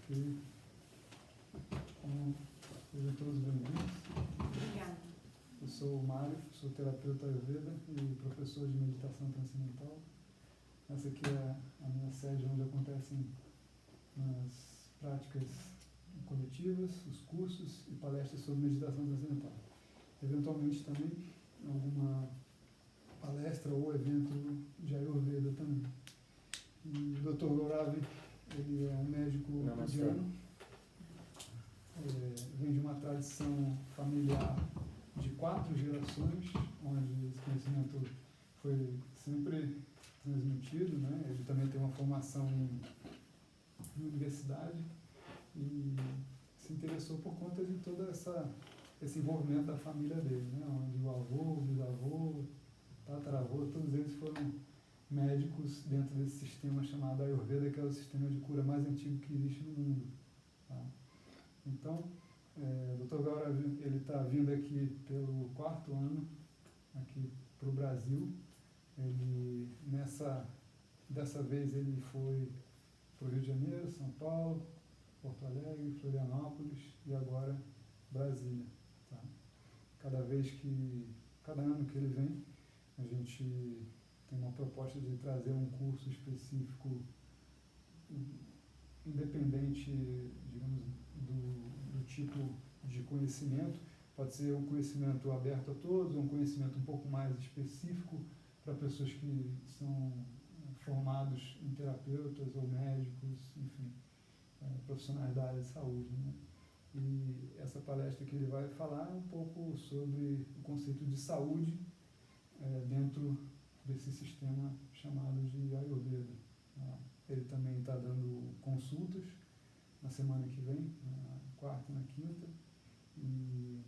Ok. Então, sejam todos bem-vindos. Obrigada. Eu sou o Mário, sou terapeuta Ayurveda e professor de meditação transcendental. Essa aqui é a minha sede onde acontecem as práticas coletivas, os cursos e palestras sobre meditação transcendental. Eventualmente também alguma palestra ou evento de Ayurveda também. E o Dr. Gaurav, ele é um médico indiano, vem de uma tradição familiar de 4 gerações, onde esse conhecimento foi sempre transmitido, né? Ele também tem uma formação em universidade e se interessou por conta de todo esse envolvimento da família dele, né? Onde o avô, o bisavô, tataravô, todos eles foram médicos dentro desse sistema chamado Ayurveda, que é o sistema de cura mais antigo que existe no mundo. Tá? Então, o Dr. Gaurav, ele está vindo aqui pelo 4º ano, aqui para o Brasil. Dessa vez ele foi para o Rio de Janeiro, São Paulo, Porto Alegre, Florianópolis e agora Brasília. Tá? Cada ano que ele vem, a gente tem uma proposta de trazer um curso específico independente, digamos, do tipo de conhecimento. Pode ser um conhecimento aberto a todos, ou um conhecimento um pouco mais específico para pessoas que são formados em terapeutas ou médicos, enfim, profissionais da área de saúde, né? E essa palestra que ele vai falar é um pouco sobre o conceito de saúde dentro desse sistema chamado de Ayurveda. Ele também está dando consultas na semana que vem, na 4ª e na 5ª, e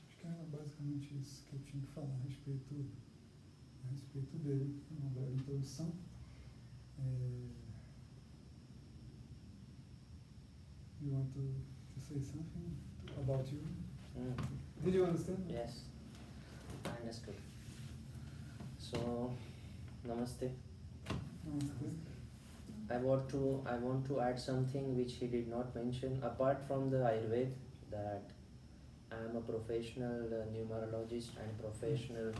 acho que era basicamente isso que eu tinha que falar a respeito dele, uma breve introdução. You want to say something about you? Did you understand? Yes, I understood. So, namaste. Namaste. I want to add something which he did not mention. Apart from the Ayurveda, that I am a professional numerologist and professional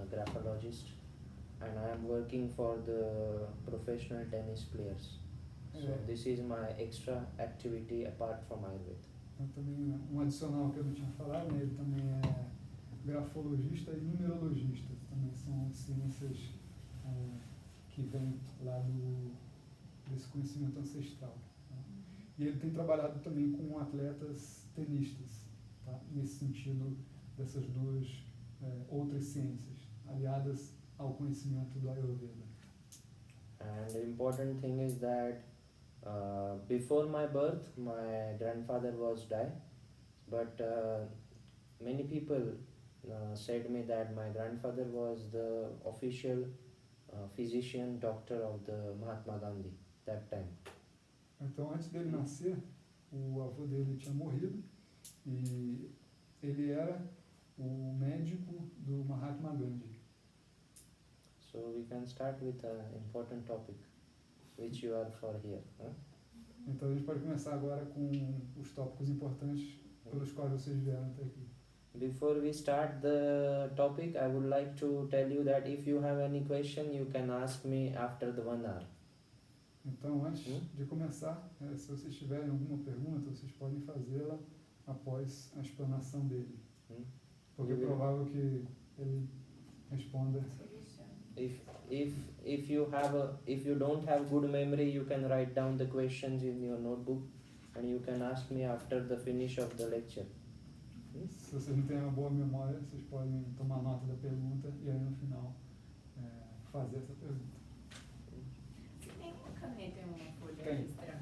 graphologist, and I am working for the professional tennis players. So this is my extra activity apart from Ayurveda. Também adicional que eu não tinha falado, né? Ele também é grafologista e numerologista. Também são ciências que vêm lá desse conhecimento ancestral. Tá? E ele tem trabalhado também com atletas tenistas, tá? Nesse sentido dessas duas outras ciências, aliadas ao conhecimento do Ayurveda. And the important thing is that before my birth, my grandfather was died, but many people said me that my grandfather was the official physician doctor of the Mahatma Gandhi that time. Então, antes dele nascer, o avô dele tinha morrido e ele era o médico do Mahatma Gandhi. So we can start with an important topic, which you are for here. Huh? Então a gente pode começar agora com os tópicos importantes pelos quais vocês vieram até aqui. Before we start the topic, I would like to tell you that if you have any question, you can ask me after the 1 hour. Então, antes de começar, se vocês tiverem alguma pergunta, vocês podem fazê-la após a explanação dele. Porque é provável que ele responda. If you don't have good memory, you can write down the questions in your notebook and you can ask me after the finish of the lecture. Se vocês não têm uma boa memória, vocês podem tomar nota da pergunta e aí no final fazer essa pergunta. Você tem uma caneta e uma folha Tem. extra?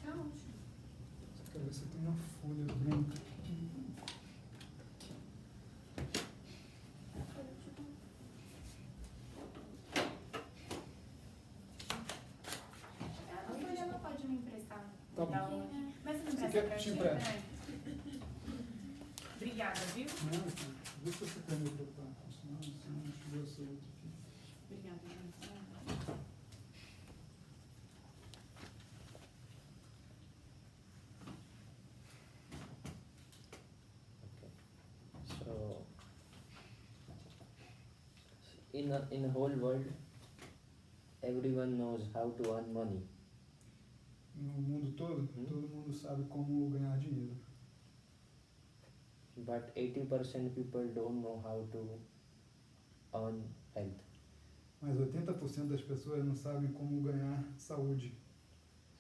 Tchau. Quero ver se tem uma folha branca. A folha não pode me emprestar. Tá bom. Mas você não Você empresta quer pra que te ti? empreste? Peraí. Obrigada, viu? Não, vê se essa caneta está funcionando, senão não chegou essa outra aqui. Obrigada, gente. So, in the whole world, everyone knows how to earn money. No mundo todo, todo mundo sabe como ganhar dinheiro. But 80% people don't know how to earn health. Mas 80% das pessoas não sabem como ganhar saúde.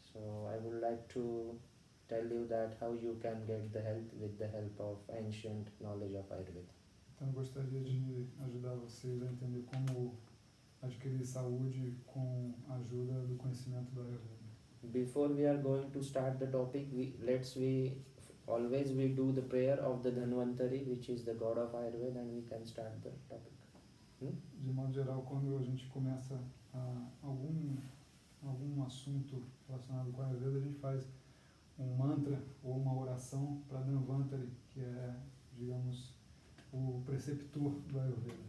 So I would like to tell you that how you can get the health with the help of ancient knowledge of Ayurveda. Então eu gostaria de ajudar vocês a entender como adquirir saúde com a ajuda do conhecimento do Ayurveda. Before we are going to start the topic, always we do the prayer of the Dhanvantari, which is the god of Ayurveda, and we can start the topic. De modo geral, quando a gente começa algum assunto relacionado com a Ayurveda, a gente faz um mantra ou uma oração para Dhanvantari, que é, digamos, o preceptor do Ayurveda.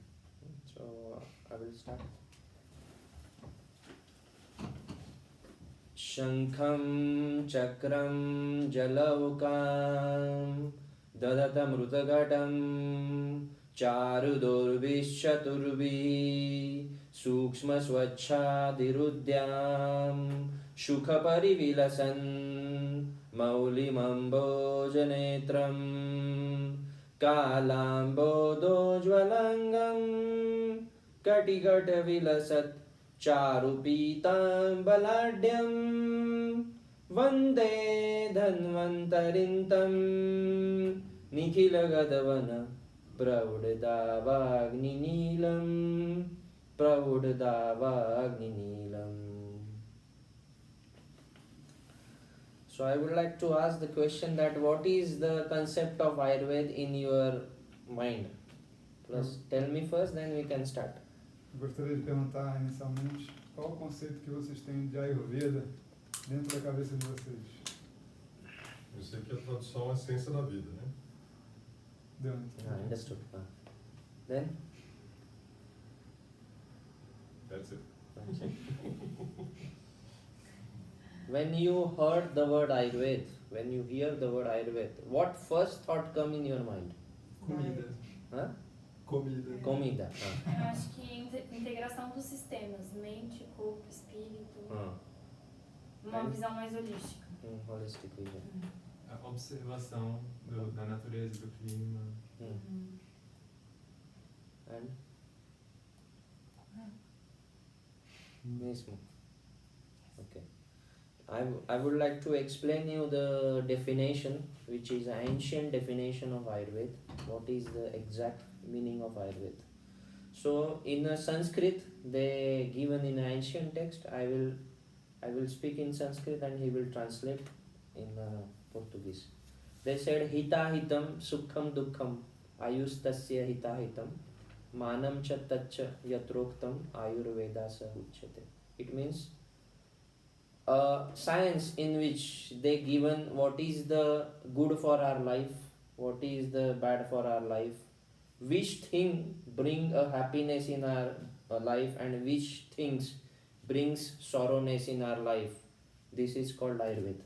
So I will start. Shankham Chakram Jalaukam Dadatamrutagatam Charudurvischaturvi Sukshma Swachhadirudyam Shukaparivilasan Maulimambojanetram Kalambodojvalangam Katikatavilasat Charupitam Baladyam Vande Dhanvantarintam Nikhilagadavana Praudadavagni Nilam. So I would like to ask the question that what is the concept of Ayurveda in your mind? Plus tell me first, then we can start. Eu gostaria de perguntar inicialmente qual o conceito que vocês têm de Ayurveda dentro da cabeça de vocês. Eu sei que a tradução é a ciência da vida, né? Deu, Understood. Then? That's it. When you heard the word Ayurveda, when you hear the word Ayurveda, what first thought come in your mind? Comida. Huh? Comida. Comida. Eu acho que integração dos sistemas, mente, corpo, espírito, uma visão mais holística. Holistic vision. A observação da natureza, do clima. And? Mesmo. Okay. I would like to explain you the definition, which is an ancient definition of Ayurveda. What is the exact meaning of Ayurveda? So in Sanskrit, they given in ancient text. I will speak in Sanskrit and he will translate in Portuguese. They said hita hitam sukham dukham ayustasya hita hitam manam cha tacha yatroktam ayurveda sa uchyate. It means science in which they given what is the good for our life, what is the bad for our life, which thing bring a happiness in our life and which things brings sorrowness in our life. This is called Ayurveda.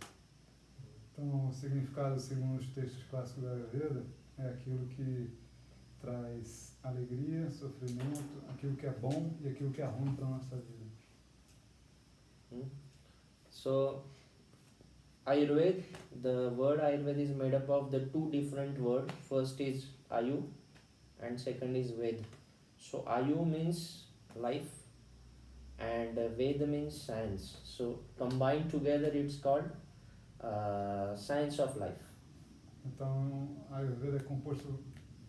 Então, o significado, segundo os textos clássicos da Ayurveda, é aquilo que traz alegria, sofrimento, aquilo que é bom e aquilo que é ruim para a nossa vida. So, Ayurveda, the word Ayurveda is made up of the two different words. First is Ayu and second is Ved. So, Ayu means life and Veda means science. So, combined together it's called science of life. Então, a Ayurveda é composto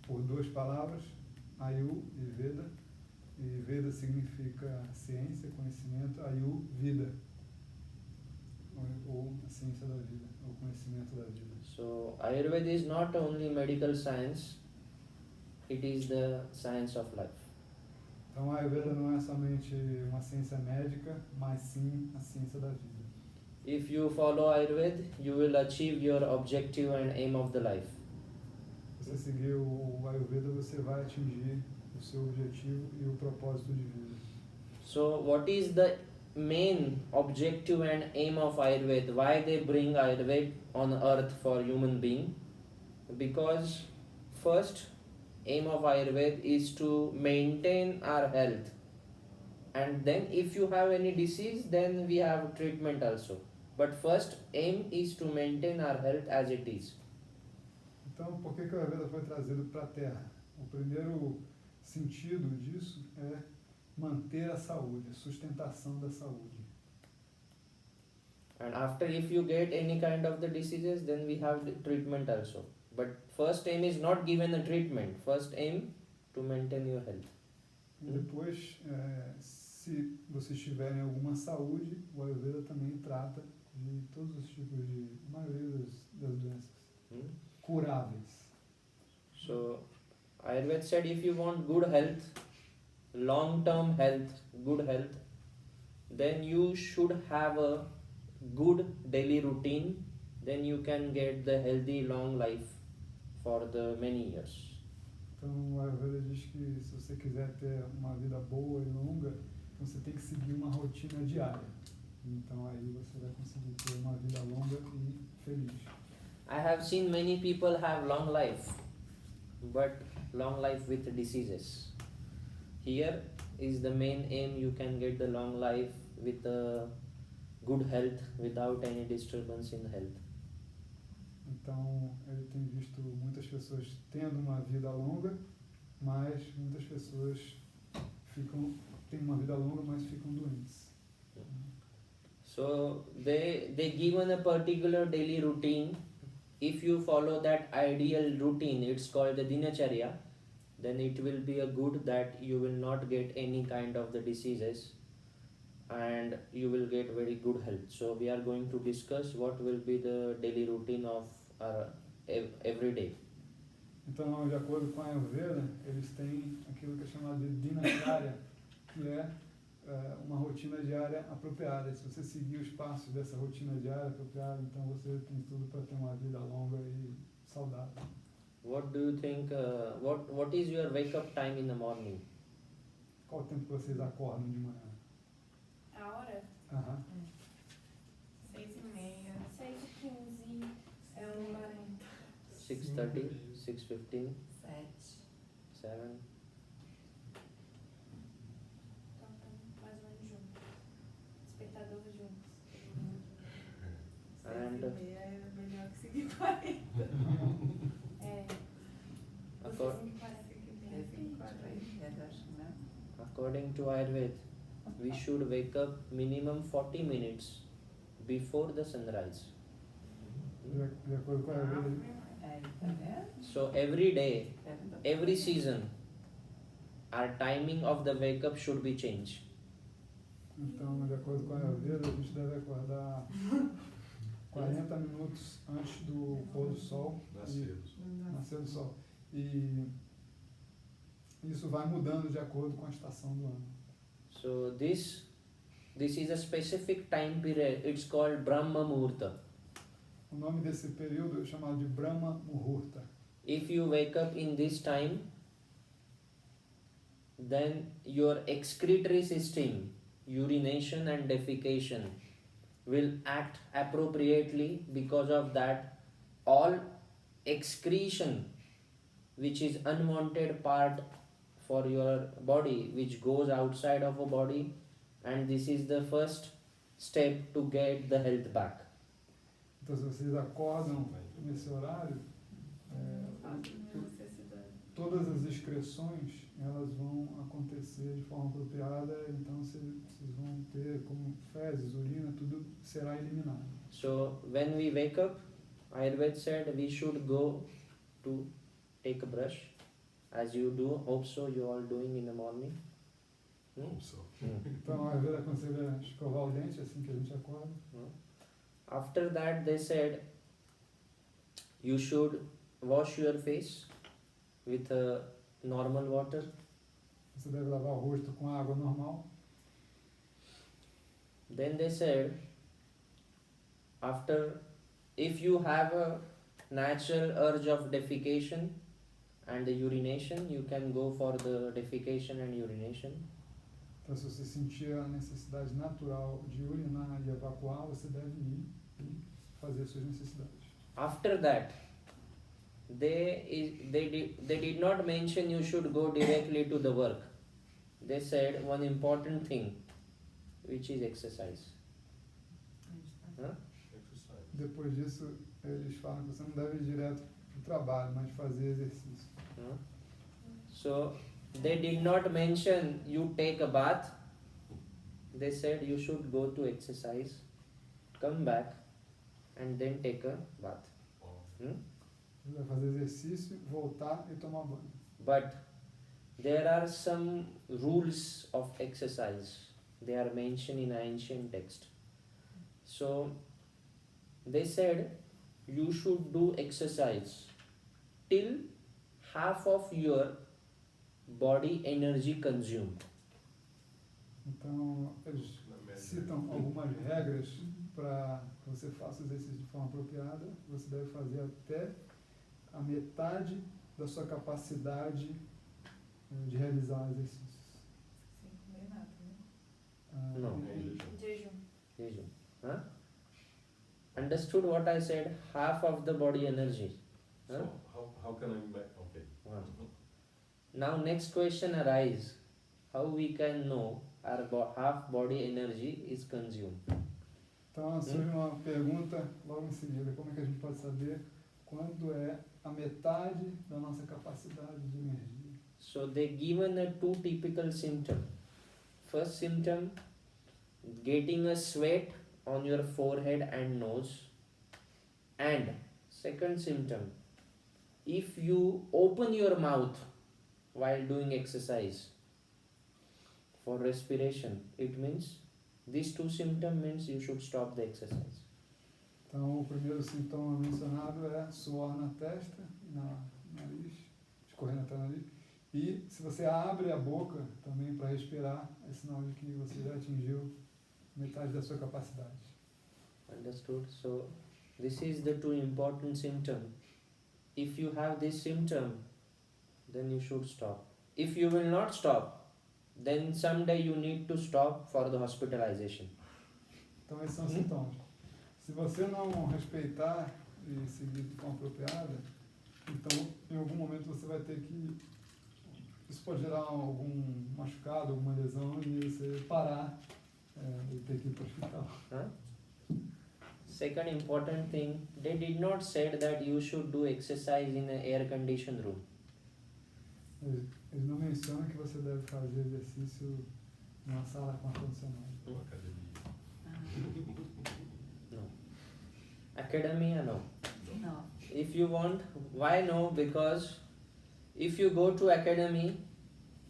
por duas palavras, Ayu e Veda. E Veda significa ciência, conhecimento, Ayu, vida. Ou a ciência da vida, ou conhecimento da vida. So, Ayurveda is not only medical science, it is the science of life. Então, a Ayurveda não é somente uma ciência médica, mas sim a ciência da vida. If you follow Ayurveda, you will achieve your objective and aim of the life. Se você seguir o Ayurveda, você vai atingir o seu objetivo e o propósito de vida. So what is the main objective and aim of Ayurveda? Why they bring Ayurveda on earth for human being? Because first aim of Ayurveda is to maintain our health, and then if you have any disease, then we have treatment also. But first aim is to maintain our health as it is. Então, por que o Ayurveda foi trazido para a Terra? O primeiro sentido disso é manter a saúde, a sustentação da saúde. And after, if you get any kind of the diseases, then we have the treatment also. But first aim is not given a treatment. First aim to maintain your health. E depois, se vocês tiverem alguma saúde, o Ayurveda também trata de todos os tipos de, a maioria das doenças curáveis. So Ayurveda said if you want good health, long-term health, good health, then you should have a good daily routine, then you can get the healthy long life for the many years. Então, o Ayurveda diz que se você quiser ter uma vida boa e longa, então você tem que seguir uma rotina diária. Então, aí você vai conseguir ter uma vida longa e feliz. I have seen many people have long life, but long life with diseases. Here is the main aim, you can get the long life with good health without any disturbance in health. Então, ele tem visto muitas pessoas tendo uma vida longa, mas muitas pessoas têm uma vida longa, mas ficam doentes. So they given a particular daily routine. If you follow that ideal routine, it's called the dinacharya, then it will be a good that you will not get any kind of the diseases and you will get very good health. So we are going to discuss what will be the daily routine of our every day. Então, de acordo com a Ayurveda, eles têm aquilo que é chamado de dinacharya, que é uma rotina diária apropriada. Se você seguir os passos dessa rotina diária apropriada, então você tem tudo para ter uma vida longa e saudável. What do you think? What is your wake up time in the morning? Qual o tempo que vocês acordam de manhã? A hora? Aham. 6h30. 6h15. É uma... 6:30, 6:15, 7. Então, mais ou menos juntos. Despertador juntos. And 6h30 é melhor que 5h40. É. acco- 5h40, acho que não. according to Ayurveda, we should wake up minimum 40 minutes before the sunrise. De acordo com a Ayurveda, Aí, tá vendo? So every day, every season, our timing of the wake up should be changed. então, de acordo com a Ayurveda, a gente deve acordar 40 minutos antes do pôr do sol. Nascer do sol. E isso vai mudando de acordo com a estação do ano. So this is a specific time period. It's called Brahma Muhurta. O nome desse período é chamado de Brahma Muhurta. If you wake up in this time, then your excretory system, urination and defecation, will act appropriately. Because of that, all excretion which is unwanted part for your body, which goes outside of a body, and this is the first step to get the health back. Então, se vocês acordam nesse horário, todas as excreções elas vão acontecer de forma apropriada, então vocês vão ter como fezes, urina, tudo será eliminado. So when we wake up, Ayurveda said we should go to take a brush, as you do. Hope so you all doing in the morning. Então, a Ayurveda aconselha escovar o dente assim que a gente acorda. After that, they said you should wash your face with normal water. Você deve lavar o rosto com água normal. Then they said, after, if you have a natural urge of defecation, And the urination, you can go for the defecation and urination. Então, se você sentir a necessidade natural de urinar e evacuar, você deve ir e fazer suas necessidades. After that, they did not mention you should go directly to the work. They said one important thing, which is exercise. Huh? Exercise. Depois disso, eles falam que você não deve ir direto para o trabalho, mas fazer exercício. Huh? So they did not mention you take a bath. They said you should go to exercise, come back, and then take a bath. Hmm? Você vai fazer exercício, voltar e tomar banho. But there are some rules of exercise. They are mentioned in ancient text. So they said you should do exercise till half of your body energy consumed. Então, eles citam algumas regras para que você faça o exercício de forma apropriada. Você deve fazer até a metade da sua capacidade de realizar exercícios. Sem comer nada, né? No. Jejum. Jejum. Huh? Understood what I said? Half of the body energy. Huh? So how can I make? Okay. Now next question arises. How we can know our half body energy is consumed? Então, surge uma pergunta logo em seguida. Como é que a gente pode saber quando é a metade da nossa capacidade de energia? So they given a two typical symptom. First symptom, getting a sweat on your forehead and nose. And second symptom, if you open your mouth while doing exercise for respiration, it means these two symptoms means you should stop the exercise. Então, o primeiro sintoma mencionado é suor na testa, na nariz, escorrendo até o nariz. E se você abre a boca também para respirar, é sinal de que você já atingiu metade da sua capacidade. Understood? So this is the two important symptom. If you have this symptom, then you should stop. If you will not stop, then someday you need to stop for the hospitalization. Então, esses são os sintomas. Se você não respeitar e seguir de forma apropriada, então, em algum momento você vai ter que... Isso pode gerar algum machucado, alguma lesão e você parar e ter que ir para o hospital. Huh? Second important thing, they did not say that you should do exercise in an air-conditioned room. Eles não mencionam que você deve fazer exercício numa sala com ar-condicionado. Uma academia. No. Academia, no. Não. If you want, why no? Because if you go to academy,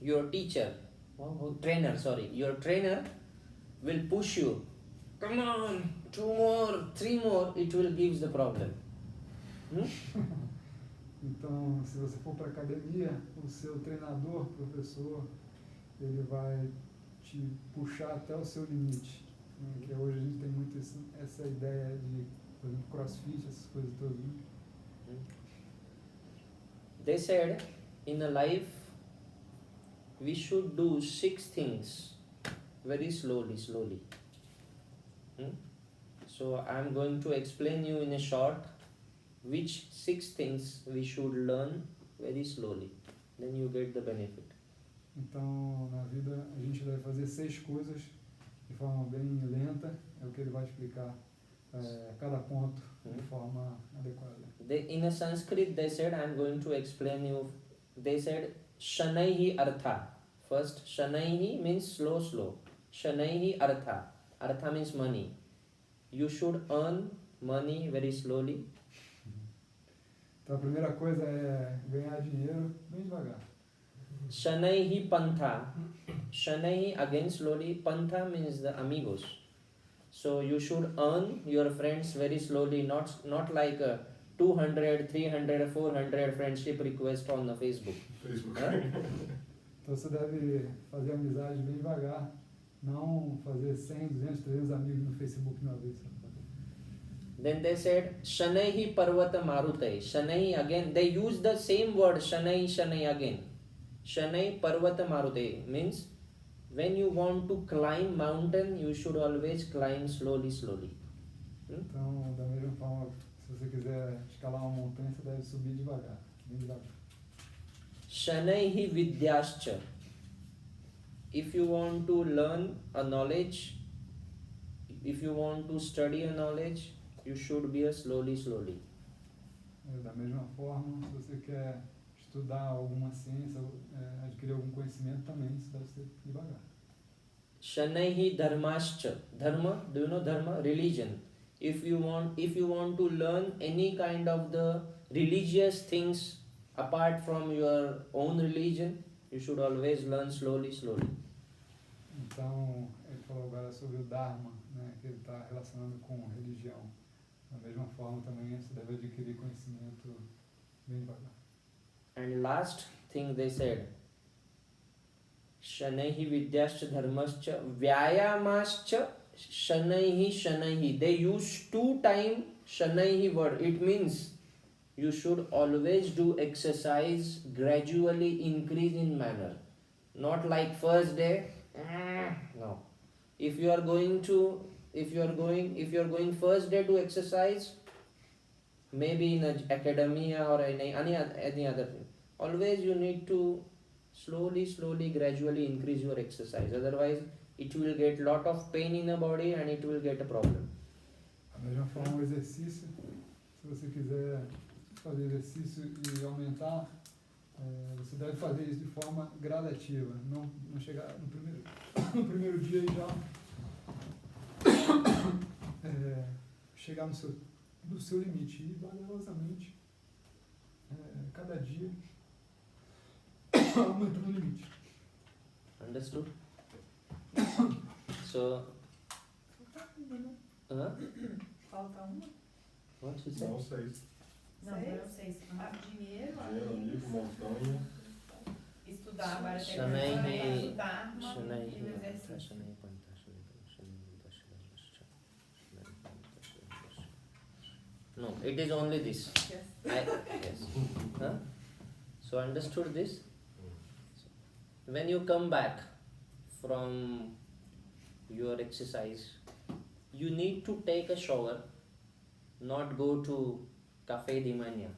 your teacher, your trainer will push you. Come on, 2 more, 3 more, it will give the problem. Então, se você for para a academia, o seu treinador, professor, ele vai te puxar até o seu limite. Que hoje a gente tem muito essa ideia de, por exemplo, crossfit, essas coisas todas. They said, in a life, we should do 6 things very slowly. So I am going to explain you in a short which 6 things we should learn very slowly. Then you get the benefit. Então, na vida, a gente deve fazer 6 coisas de forma bem lenta. É o que ele vai explicar cada ponto de forma adequada. In a Sanskrit, they said, I am going to explain you. They said, Shanaihi Artha. First, Shanaihi means slow. Shanaihi Artha. Artha means money. You should earn money very slowly. Então, a primeira coisa é ganhar dinheiro bem devagar. Shanaihi Pantha. Shanaihi again slowly. Pantha means the amigos. So you should earn your friends very slowly, not like 200, 300, 400 friendship requests on the Facebook. Então você deve fazer amizade bem devagar, não fazer 100, 200, 300 amigos no Facebook de uma vez. Then they said Shanaihi Parvata Marutai. Shanai again, they use the same word Shanai, Shanai again. Shanai Parvata Marutai means when you want to climb mountain, you should always climb slowly, slowly. Então, da mesma forma, se você quiser escalar uma montanha, você deve subir devagar, bem devagar. Shanaihi Vidyascha. If you want to learn a knowledge, if you want to study a knowledge, you should be a slowly, slowly. Da mesma forma, se você quer estudar alguma ciência, adquirir algum conhecimento, também isso deve ser devagar. Shanaihi Dharmascha. Dharma, do you know Dharma? Religion. If you want to learn any kind of the religious things apart from your own religion, you should always learn slowly, slowly. Então, ele falou agora sobre o Dharma, né, que ele está relacionando com religião. Da mesma forma, também você deve adquirir conhecimento bem devagar. And last thing they said, Shanaihi Vidyascha Dharmascha Vyayamascha Shanaihi Shanaihi. They use 2 times Shanaihi word. It means you should always do exercise gradually increase in manner. Not like first day. No. If you are going first day to exercise, maybe in an academia or any other thing, always you need to slowly, gradually increase your exercise. Otherwise, it will get lot of pain in the body and it will get a problem. Da mesma forma, o exercício, se você quiser fazer exercício e aumentar, você deve fazer isso de forma gradativa, não chegar no primeiro dia e já chegar no seu limite, e valerosamente, cada dia, aumentando o limite. Understood? So, Falta uma? what she said? Não, 6. Não, foram 6. Dinheiro, Dinheiro, amigo, montanha. estudar, agora tem Shanaihi estudar e o Shanaihi exercício. No, it is only this. Yes. Yes. Huh? So understood this? When you come back from your exercise, you need to take a shower, not go to Cafe di Mania.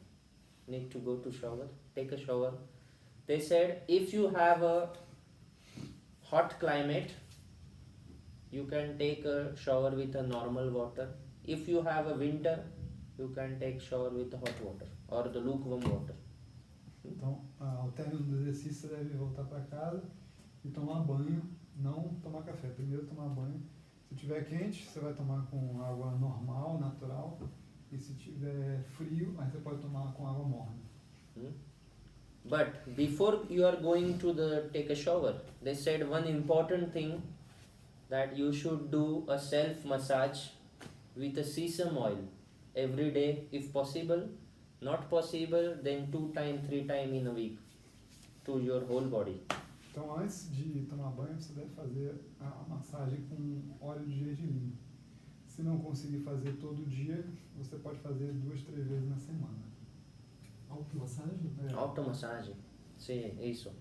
Need to go to shower, take a shower. They said if you have a hot climate, you can take a shower with a normal water. If you have a winter, you can take shower with the hot water or the lukewarm water. Então, ao término do exercício, você deve voltar para casa e tomar banho, não tomar café. Primeiro tomar banho. Se tiver quente, você vai tomar com água normal, natural. E se tiver frio, aí você pode tomar com água morna. But before you are going to take a shower, they said one important thing, that you should do a self massage with a sesame oil every day if possible. Not possible, then 2 times, 3 times in a week to your whole body. Então, antes de tomar banho, você deve fazer a massagem com óleo de gergelim. Se não conseguir fazer todo dia, você pode fazer 2, 3 vezes na semana. Automassagem? Automassagem. Sim, isso.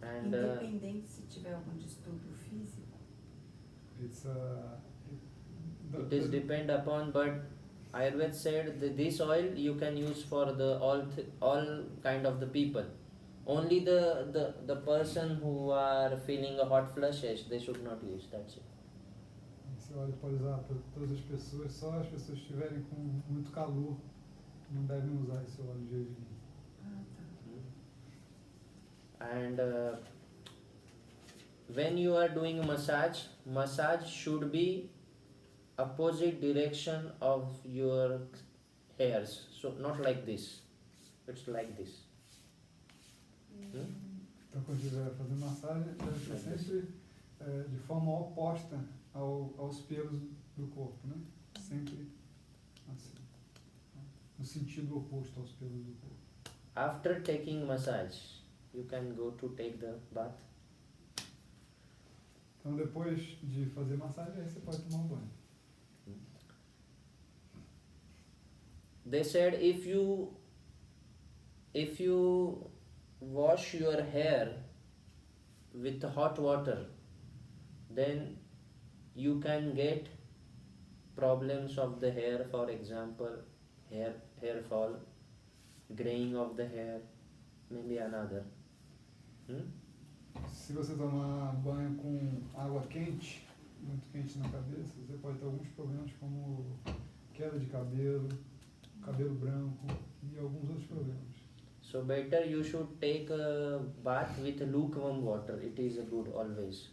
And Independente se tiver algum distúrbio físico. it is depend upon, but Ayurveda said that this oil you can use for the all kind of the people. Only the person who are feeling a hot flushes, they should not use. That's it. Esse óleo pode usar para todas as pessoas, só as pessoas que estiverem com muito calor não devem usar esse óleo de gergelim. And when you are doing a massage should be opposite direction of your hairs. So not like this. It's like this. Então, quando estiver fazendo massagem, deve ser sempre de forma oposta aos pelos do corpo, né? Sempre assim, no sentido oposto aos pelos do corpo. After taking massage, you can go to take the bath. Então, depois de fazer massagem, aí você pode tomar um banho. They said if you wash your hair with hot water, then you can get problems of the hair, for example, hair fall, graying of the hair, maybe another. Se você tomar banho com água quente, muito quente na cabeça, você pode ter alguns problemas como queda de cabelo, cabelo branco e alguns outros problemas. So better you should take a bath with lukewarm water. It is good always.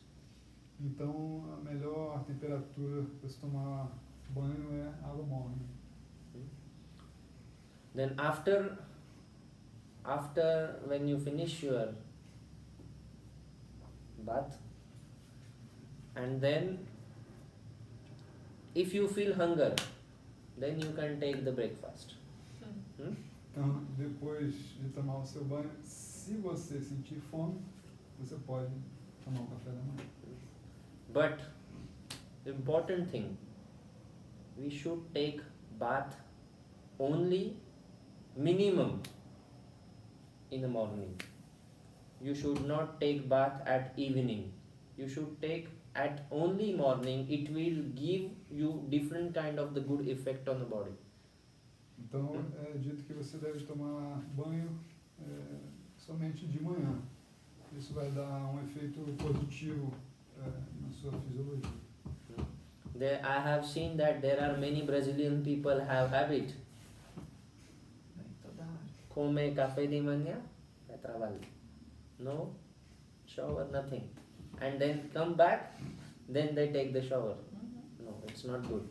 Então, a melhor temperatura para se tomar banho é água morna. Then after when you finish your bath, and then if you feel hunger, then you can take the breakfast. Então, depois de tomar o seu banho, se você sentir fome, você pode tomar um café da manhã. But important thing, we should take bath only minimum in the morning. You should not take bath at evening. You should take at only morning. It will give you different kind of the good effect on the body. Então, é dito que você deve tomar banho somente de manhã. Isso vai dar um efeito positivo na sua fisiologia. I have seen that there are many Brazilian people have habit. Toda hora. Come café de manhã, vai trabalhar. No shower, nothing. And then come back, then they take the shower. No, it's not good.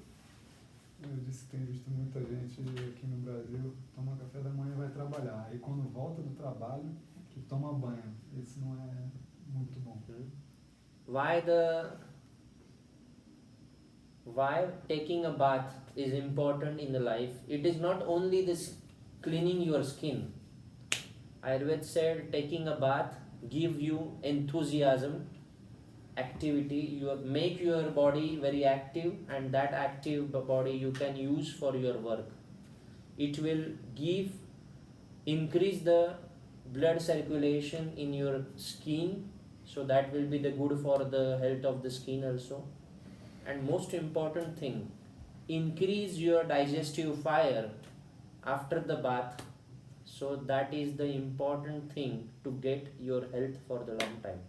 Eu disse que tem visto muita gente aqui no Brasil toma café da manhã e vai trabalhar. Aí quando volta do trabalho, que toma banho. Isso não é muito bom. Why taking a bath is important in the life? It is not only this cleaning your skin. Ayurveda said taking a bath give you enthusiasm, activity. You make your body very active, and that active body you can use for your work. It will increase the blood circulation in your skin, so that will be the good for the health of the skin also. And most important thing, increase your digestive fire after the bath. So that is the important thing to get your health for the long time.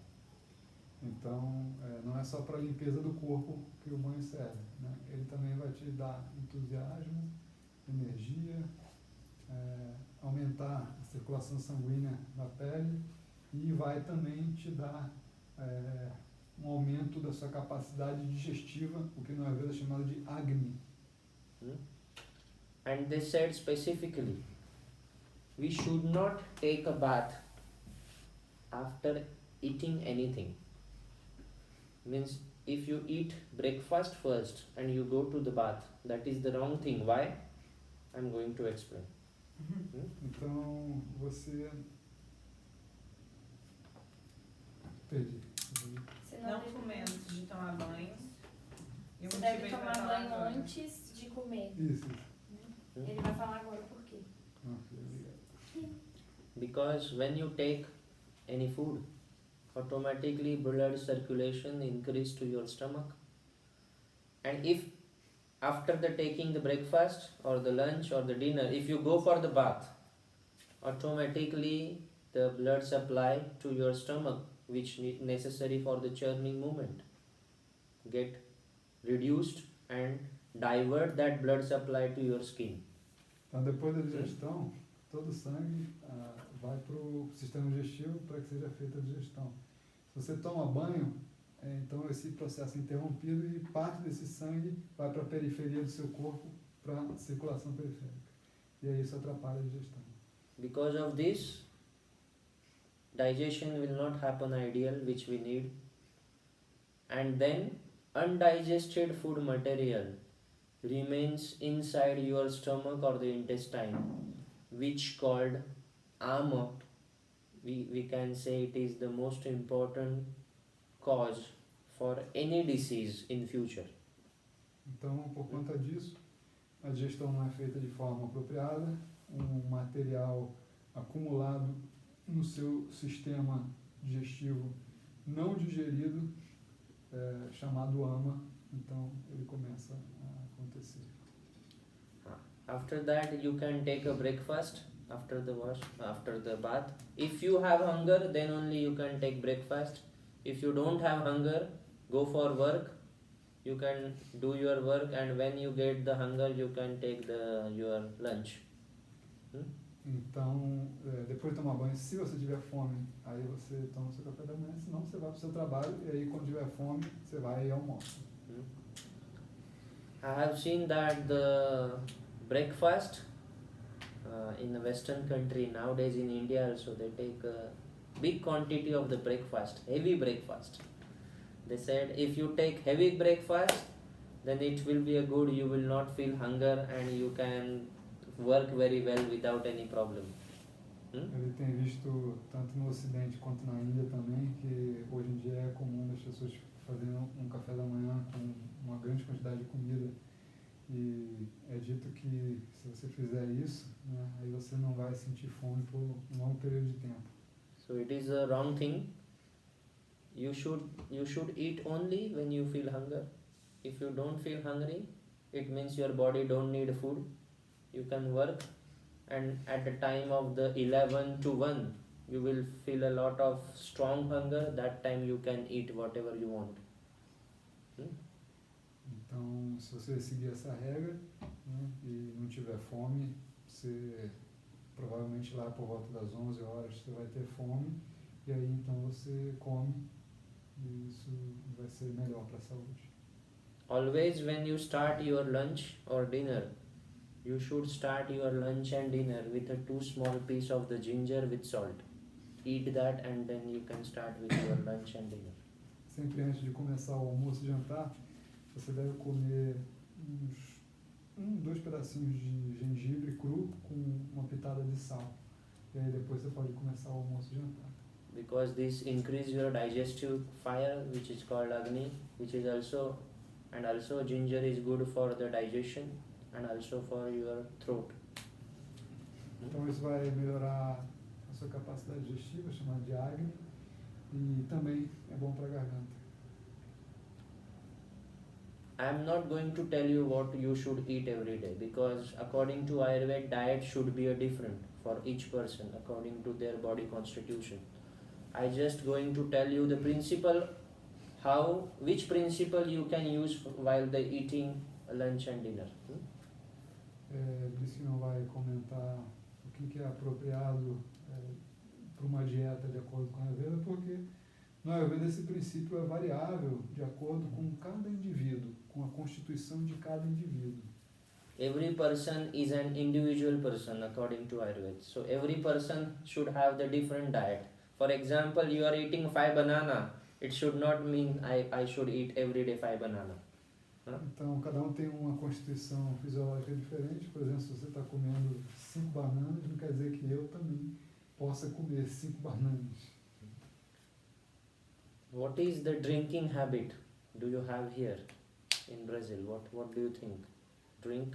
Então, não é só para a limpeza do corpo que o banho serve, né? Ele também vai te dar entusiasmo, energia, aumentar a circulação sanguínea na pele e vai também te dar um aumento da sua capacidade digestiva, o que no Ayurveda é chamado de Agni. And they said specifically, we should not take a bath after eating anything. Means if you eat breakfast first and you go to the bath, that is the wrong thing. Why? I'm going to explain. Então, você... Perdi. Você Não deve comer antes de tomar banho. E o Você motivo deve ele vai tomar falar banho agora. antes de comer. Isso. Ele vai falar agora por quê. Ok, obrigado. Because when you take any food, automatically blood circulation increase to your stomach. And if after the taking the breakfast or the lunch or the dinner, if you go for the bath, automatically the blood supply to your stomach, which necessary for the churning movement, get reduced and divert that blood supply to your skin. Então, depois da digestão, todo o sangue vai para o sistema digestivo para que seja feita a digestão. Se você toma banho, então esse processo é interrompido e parte desse sangue vai para a periferia do seu corpo, para a circulação periférica. E aí isso atrapalha a digestão. Because of this, digestion will not happen ideal, which we need. And then undigested food material remains inside your stomach or the intestine, which called ama. We can say it is the most important cause for any disease in future. Então, por conta disso, a digestão não é feita de forma apropriada, um material acumulado no seu sistema digestivo não digerido, chamado ama, então ele começa a acontecer. After that, you can take a breakfast after the wash, after the bath. If you have hunger, then only you can take breakfast. If you don't have hunger, go for work. You can do your work, and when you get the hunger, you can take your lunch. Então, depois de tomar banho, se você tiver fome, aí você toma o seu café da manhã, senão você vai para o seu trabalho, e aí quando tiver fome, você vai e almoça. I have seen that the breakfast in the Western country nowadays, in India also, they take a big quantity of the breakfast, heavy breakfast. They said if you take heavy breakfast, then it will be a good, you will not feel hunger and you can work very well without any problem. Ele tem visto, tanto no Ocidente quanto na Índia também, que hoje em dia é comum as pessoas fazerem um café da manhã com uma grande quantidade de comida. E é dito que se você fizer isso, né, aí você não vai sentir fome por um longo período de tempo. So it is a wrong thing. You should eat only when you feel hunger. If you don't feel hungry, it means your body don't need food. You can work, and at the time of the 11 to 1, you will feel a lot of strong hunger. That time you can eat whatever you want. Então, se você seguir essa regra, né, e não tiver fome, você provavelmente lá por volta das 11 horas você vai ter fome, e aí então você come, e isso vai ser melhor para a saúde. Always when you start your lunch or dinner, you should start your lunch and dinner with a 2 small piece of the ginger with salt. Eat that and then you can start with your lunch and dinner. Sempre antes de começar o almoço e jantar, você deve comer uns 2 pedacinhos de gengibre cru com uma pitada de sal. E aí depois você pode começar o almoço e jantar. Because this increase your digestive fire, which is called Agni, which is also ginger is good for the digestion and also for your throat. Então isso vai melhorar a sua capacidade digestiva, chamada de Agni, e também é bom para a garganta. I am not going to tell you what you should eat every day, because according to Ayurveda, diet should be a different for each person according to their body constitution. I just going to tell you the principle, which principle you can use while the eating lunch and dinner. Disse que não vai comentar o que é apropriado para uma dieta de acordo com a Ayurveda, porque no Ayurveda esse princípio é variável de acordo com cada indivíduo, com a constituição de cada indivíduo. Every person is an individual person according to Ayurveda. So every person should have the different diet. For example, you are eating 5 banana. It should not mean I should eat every day 5 banana. Então, cada um tem uma constituição fisiológica diferente. Por exemplo, se você está comendo 5 bananas, não quer dizer que eu também possa comer 5 bananas. What is the drinking habit do you have here in Brazil? What do you think? Drink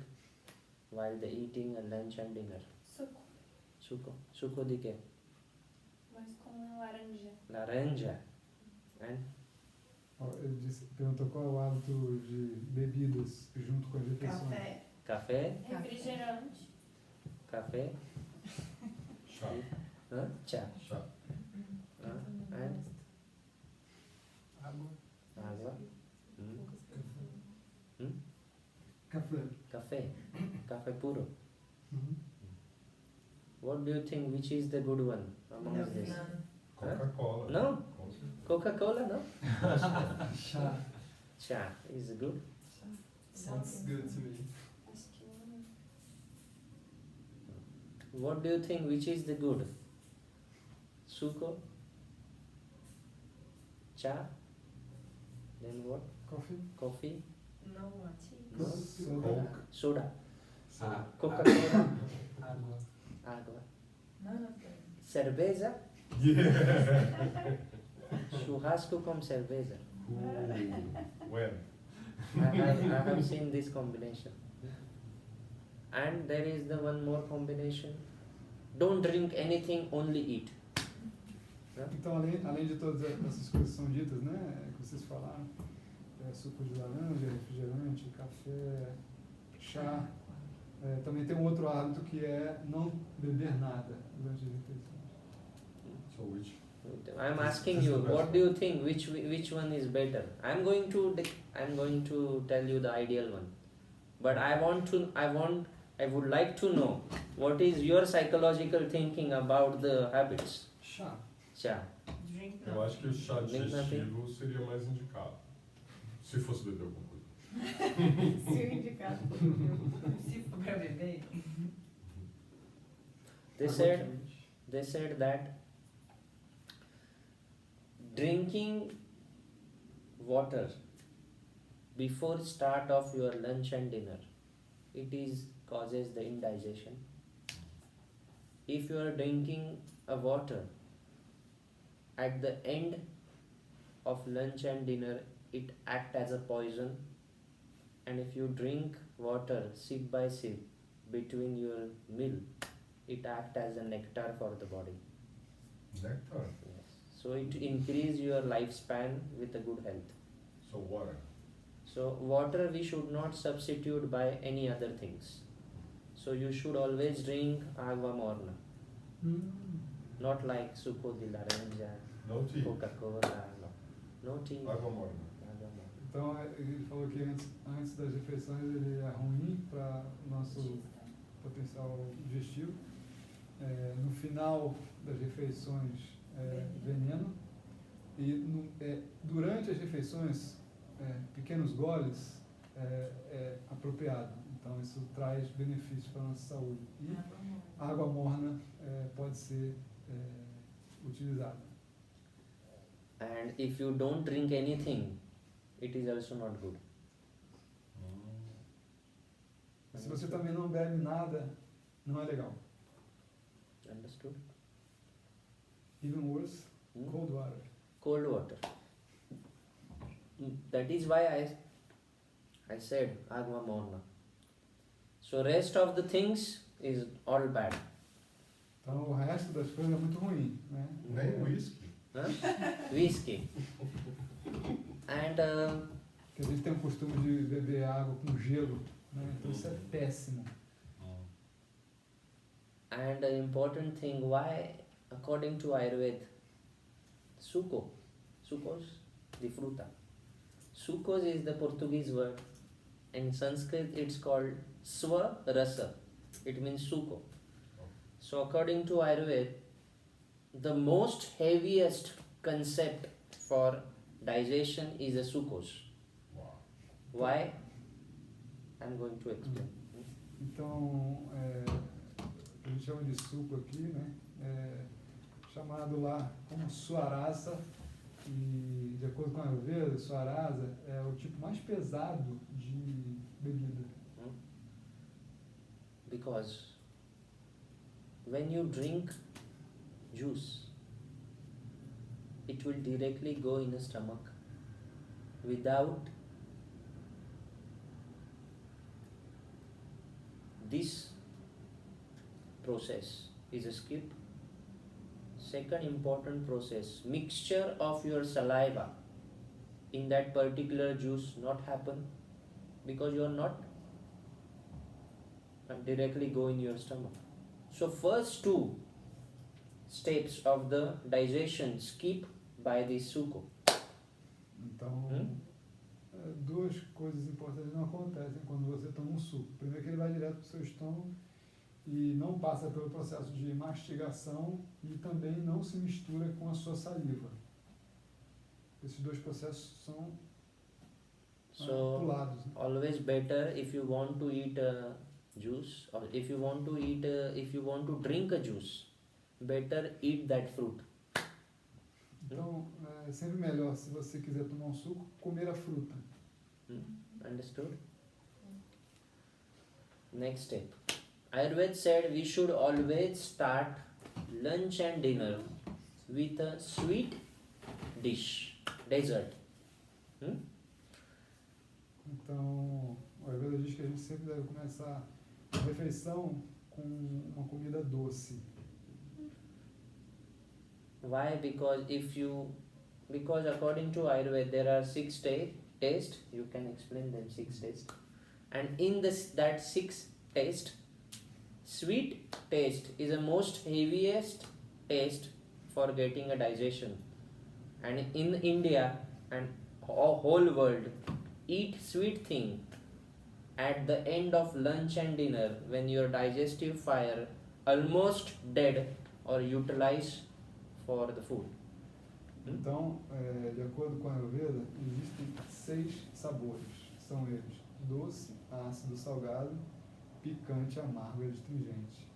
while the eating a lunch and dinner? Suco, Suco. Suco de quê? mas com laranja. Laranja. And Ele perguntou qual é o hábito de bebidas junto com as refeições. Café. café? Refrigerante. Café? Chá. Chá. Chá. And Água. água? Café. Café. Café puro. Uhum. What do you think, which is the good one among this? Coca-Cola. No? Com certeza. Coca-Cola, no? Chá. Chá is good. Sounds good to me. Acho que não. What do you think, which is the good? Suco? Chá? Then what? Coffee. Coffee? Não, No? Soda. Soda. Ah, Coca-Cola. água. Água. não. Cerveja? Churrasco com cerveja. When? I have seen this combination. And there is the one more combination. Don't drink anything, only eat. Então, além de todas essas coisas que são ditas, né, que vocês falaram, suco de laranja, refrigerante, café, chá, também tem um outro hábito que é não beber nada durante as refeições. So which? I'm asking you, what do you think? Which one is better? I'm going to tell you the ideal one, but I would like to know what is your psychological thinking about the habits. Chá. Chá. Drink Eu acho que o chá Drink digestivo seria mais indicado. Se fosse beber alguma coisa. Se o indicado se for pra beber. They said that drinking water before start of your lunch and dinner, causes the indigestion. If you are drinking a water at the end of lunch and dinner, it acts as a poison. And if you drink water sip by sip between your meal, it acts as a nectar for the body. Nectar? Yes. So it increase your lifespan with a good health. So water. So water we should not substitute by any other things. So you should always drink agua morna. Not like suco de laranja, No tea. Coca-Cola, no tea. Água morna. Agua morna. Então, ele falou que antes das refeições ele é ruim para o nosso potencial digestivo. No final das refeições, veneno. E durante as refeições, pequenos goles é apropriado. Então, isso traz benefícios para a nossa saúde. E a água morna pode ser utilizada. And if you don't drink anything, it is also not good. Se você também não bebe nada, não é legal. Understood? Even worse, cold water. Cold water. That is why I said agua morna. So rest of the things is all bad. Então, o resto das coisas é muito ruim, né? Nem whisky. Huh? Whiskey. And Porque a gente tem o costume de beber água com gelo, né? Então isso é péssimo. And the important thing, why, according to Ayurveda, sucos, the fruta. Sucos is the Portuguese word. In Sanskrit, it's called swa rasa. It means suko. So according to Ayurveda, the most heaviest concept for digestion is the sucos. Wow. Why? I'm going to explain. Então, a gente chama de suco aqui, né? Chamado lá como suarasa, e de acordo com a Ayurveda, suarasa é o tipo mais pesado de bebida. Because when you drink juice, it will directly go in the stomach without this process is a skip. Second important process, mixture of your saliva in that particular juice not happen because you are not directly go in your stomach. So first two steps of the digestion skip by the suco. Então, duas coisas importantes não acontecem quando você toma um suco. Primeiro que ele vai direto para o seu estômago e não passa pelo processo de mastigação e também não se mistura com a sua saliva. Esses dois processos são pulados. Né? Always better if you want to eat juice or if you want to drink a juice, better eat that fruit. Então, é sempre melhor, se você quiser tomar um suco, comer a fruta. Understood? Next step. Ayurveda said we should always start lunch and dinner with a sweet dessert. Então, o Ayurveda diz que a gente sempre deve começar refeição com uma comida doce. Why? Because according to Ayurveda there are 6 taste. You can explain them 6 taste. And in that 6 taste, sweet taste is the most heaviest taste for getting a digestion. And in India and whole world, eat sweet thing at the end of lunch and dinner when your digestive fire almost dead or utilized for the food. Então, de acordo com a Ayurveda, existem 6 sabores. São eles: doce, ácido, salgado, picante, amargo e astringente.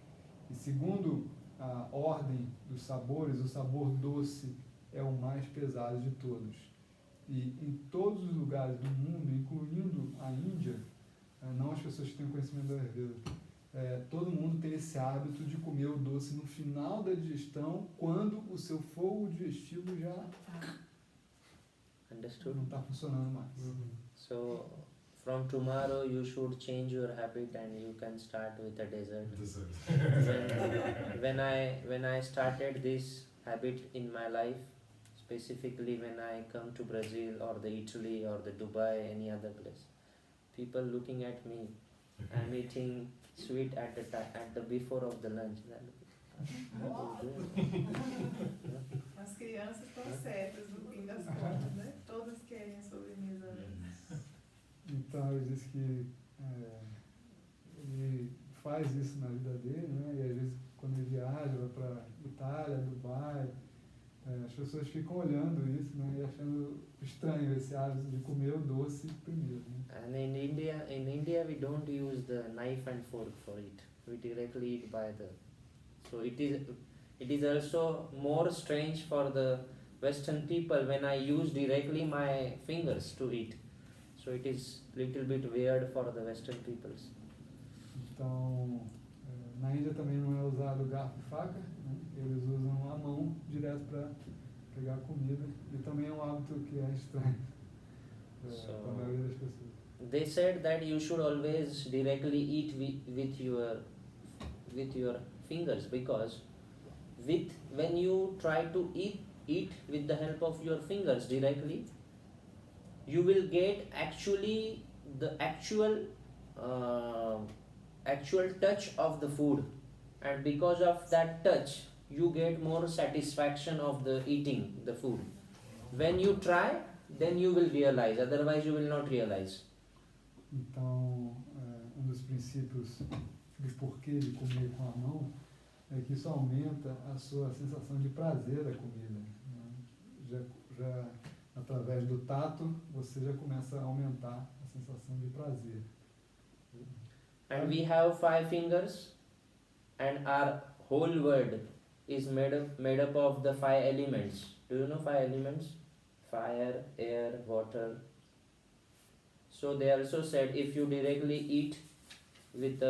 E segundo a ordem dos sabores, o sabor doce é o mais pesado de todos. E em todos os lugares do mundo, incluindo a Índia, não as pessoas que têm conhecimento da Ayurveda, todo mundo tem esse hábito de comer o doce no final da digestão, quando o seu fogo digestivo já Understood? não está funcionando mais. So from tomorrow you should change your habit and you can start with a dessert. when I started this habit in my life, specifically when I come to Brazil or the Italy or the Dubai, any other place, people looking at me, I'm eating sweet at the before of the lunch. As crianças estão certas no fim das contas, né? Todas querem a sobremesa antes. Então, ele disse que ele faz isso na vida dele, né? E às vezes, quando ele viaja, vai para Itália, Dubai, as pessoas ficam olhando isso, né? E achando estranho esse hábito de comer o doce primeiro, né? And in India we don't use the knife and fork for it. We directly eat by the. So it is also more strange for the Western people when I use directly my fingers to eat. So it is little bit weird for the Western peoples. Então, na Índia também não é usado garfo e faca, né? Eles usam a mão direto para pegar a comida. E também é um hábito que é estranho para a maioria das pessoas. They said that you should always directly eat with your fingers, because when you try to eat with the help of your fingers directly, you will get the actual touch of the food, and because of that touch you get more satisfaction of the eating the food. When you try, then you will realize, otherwise you will not realize. Então, dos princípios do porquê de comer com a mão é que isso aumenta a sua sensação de prazer da comida, né? Já através do tato, você já começa a aumentar a sensação de prazer. And we have 5 fingers, and our whole world is made up of the 5 elements. Do you know 5 elements? Fire, air, water. So they also said if you directly eat with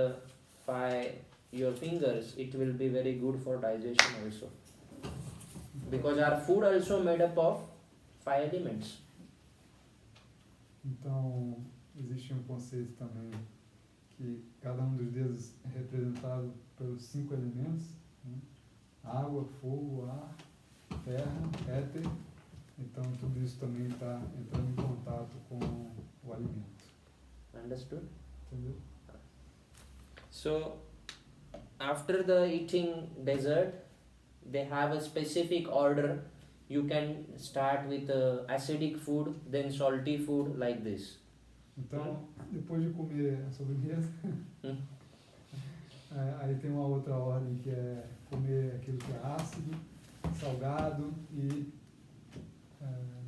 your fingers, it will be very good for digestion also. Because our food also made up of 5 elements. Então, existe um conceito também que cada dos dedos é representado pelos 5 elementos, né? Água, fogo, ar, terra, éter. Então, tudo isso também está entrando em contato com o alimento. Understood? Entendeu? So, after the eating dessert, they have a specific order. You can start with acidic food, then salty food, like this. Então, depois de comer a sobremesa, aí tem uma outra ordem que é comer aquilo que é ácido, salgado e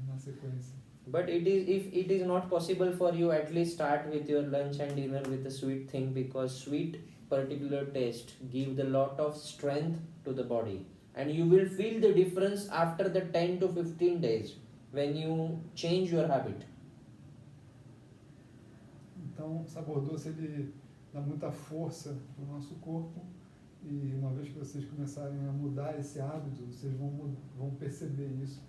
na sequência. But if it is not possible for you, at least start with your lunch and dinner with a sweet thing, because sweet particular taste gives a lot of strength to the body, and you will feel the difference after the 10 to 15 days when you change your habit. Então, o sabor doce ele dá muita força para o nosso corpo, e uma vez que vocês começarem a mudar esse hábito, vocês vão perceber isso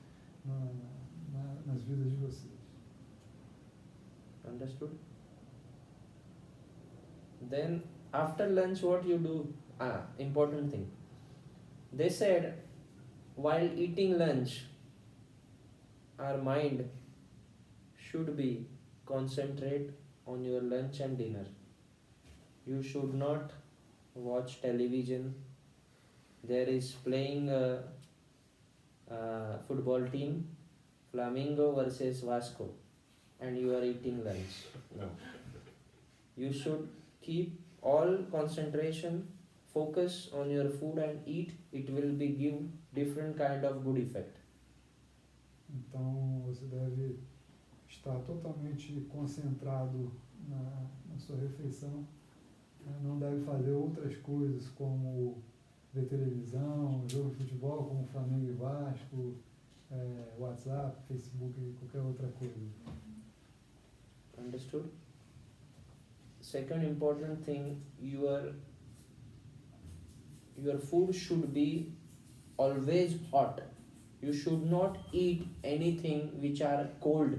nas vidas de vocês. Understood? Then After lunch, what you do? Important thing. They said while eating lunch, our mind should be concentrate on your lunch and dinner. You should not watch television. There is playing a football team, Flamingo versus Vasco, and you are eating lunch. No. You should keep all concentration, focus on your food and eat. It will be give different kind of good effect. Então você deve estar totalmente concentrado na sua refeição, né? Não deve fazer outras coisas como ver televisão, jogo de futebol como Flamengo e Vasco, WhatsApp, Facebook e qualquer outra coisa. Understood? Second important thing, your food should be always hot. You should not eat anything which are cold.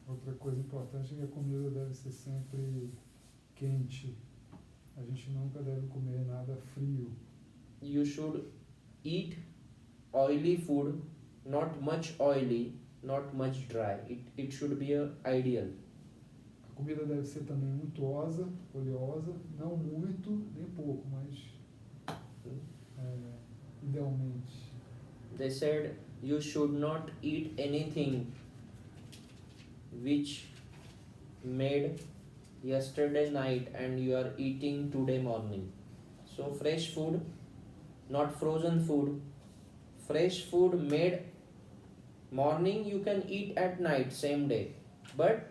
Outra coisa importante é que a comida deve ser sempre quente. A gente nunca deve comer nada frio. You should eat oily food, not much oily, not much dry. It should be ideal. A comida deve ser também muito oleosa, não muito nem pouco, mas idealmente. They said you should not eat anything which made yesterday night and you are eating today morning. So fresh food, not frozen food. Fresh food made morning you can eat at night same day. But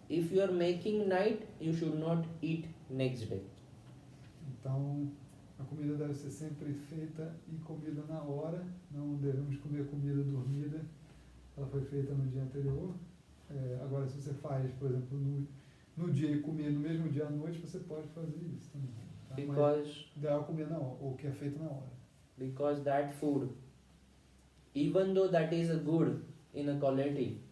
if you are making night, you should not eat next day. Então, a comida deve ser sempre feita e comida na hora. Não devemos comer comida dormida. Ela foi feita no dia anterior. Agora, se você faz, por exemplo, no dia e comer no mesmo dia à noite, você pode fazer isso também. Tá? Because Mas ideal comer na hora, o que é feito na hora. Because that food, even though that is a good in a quality,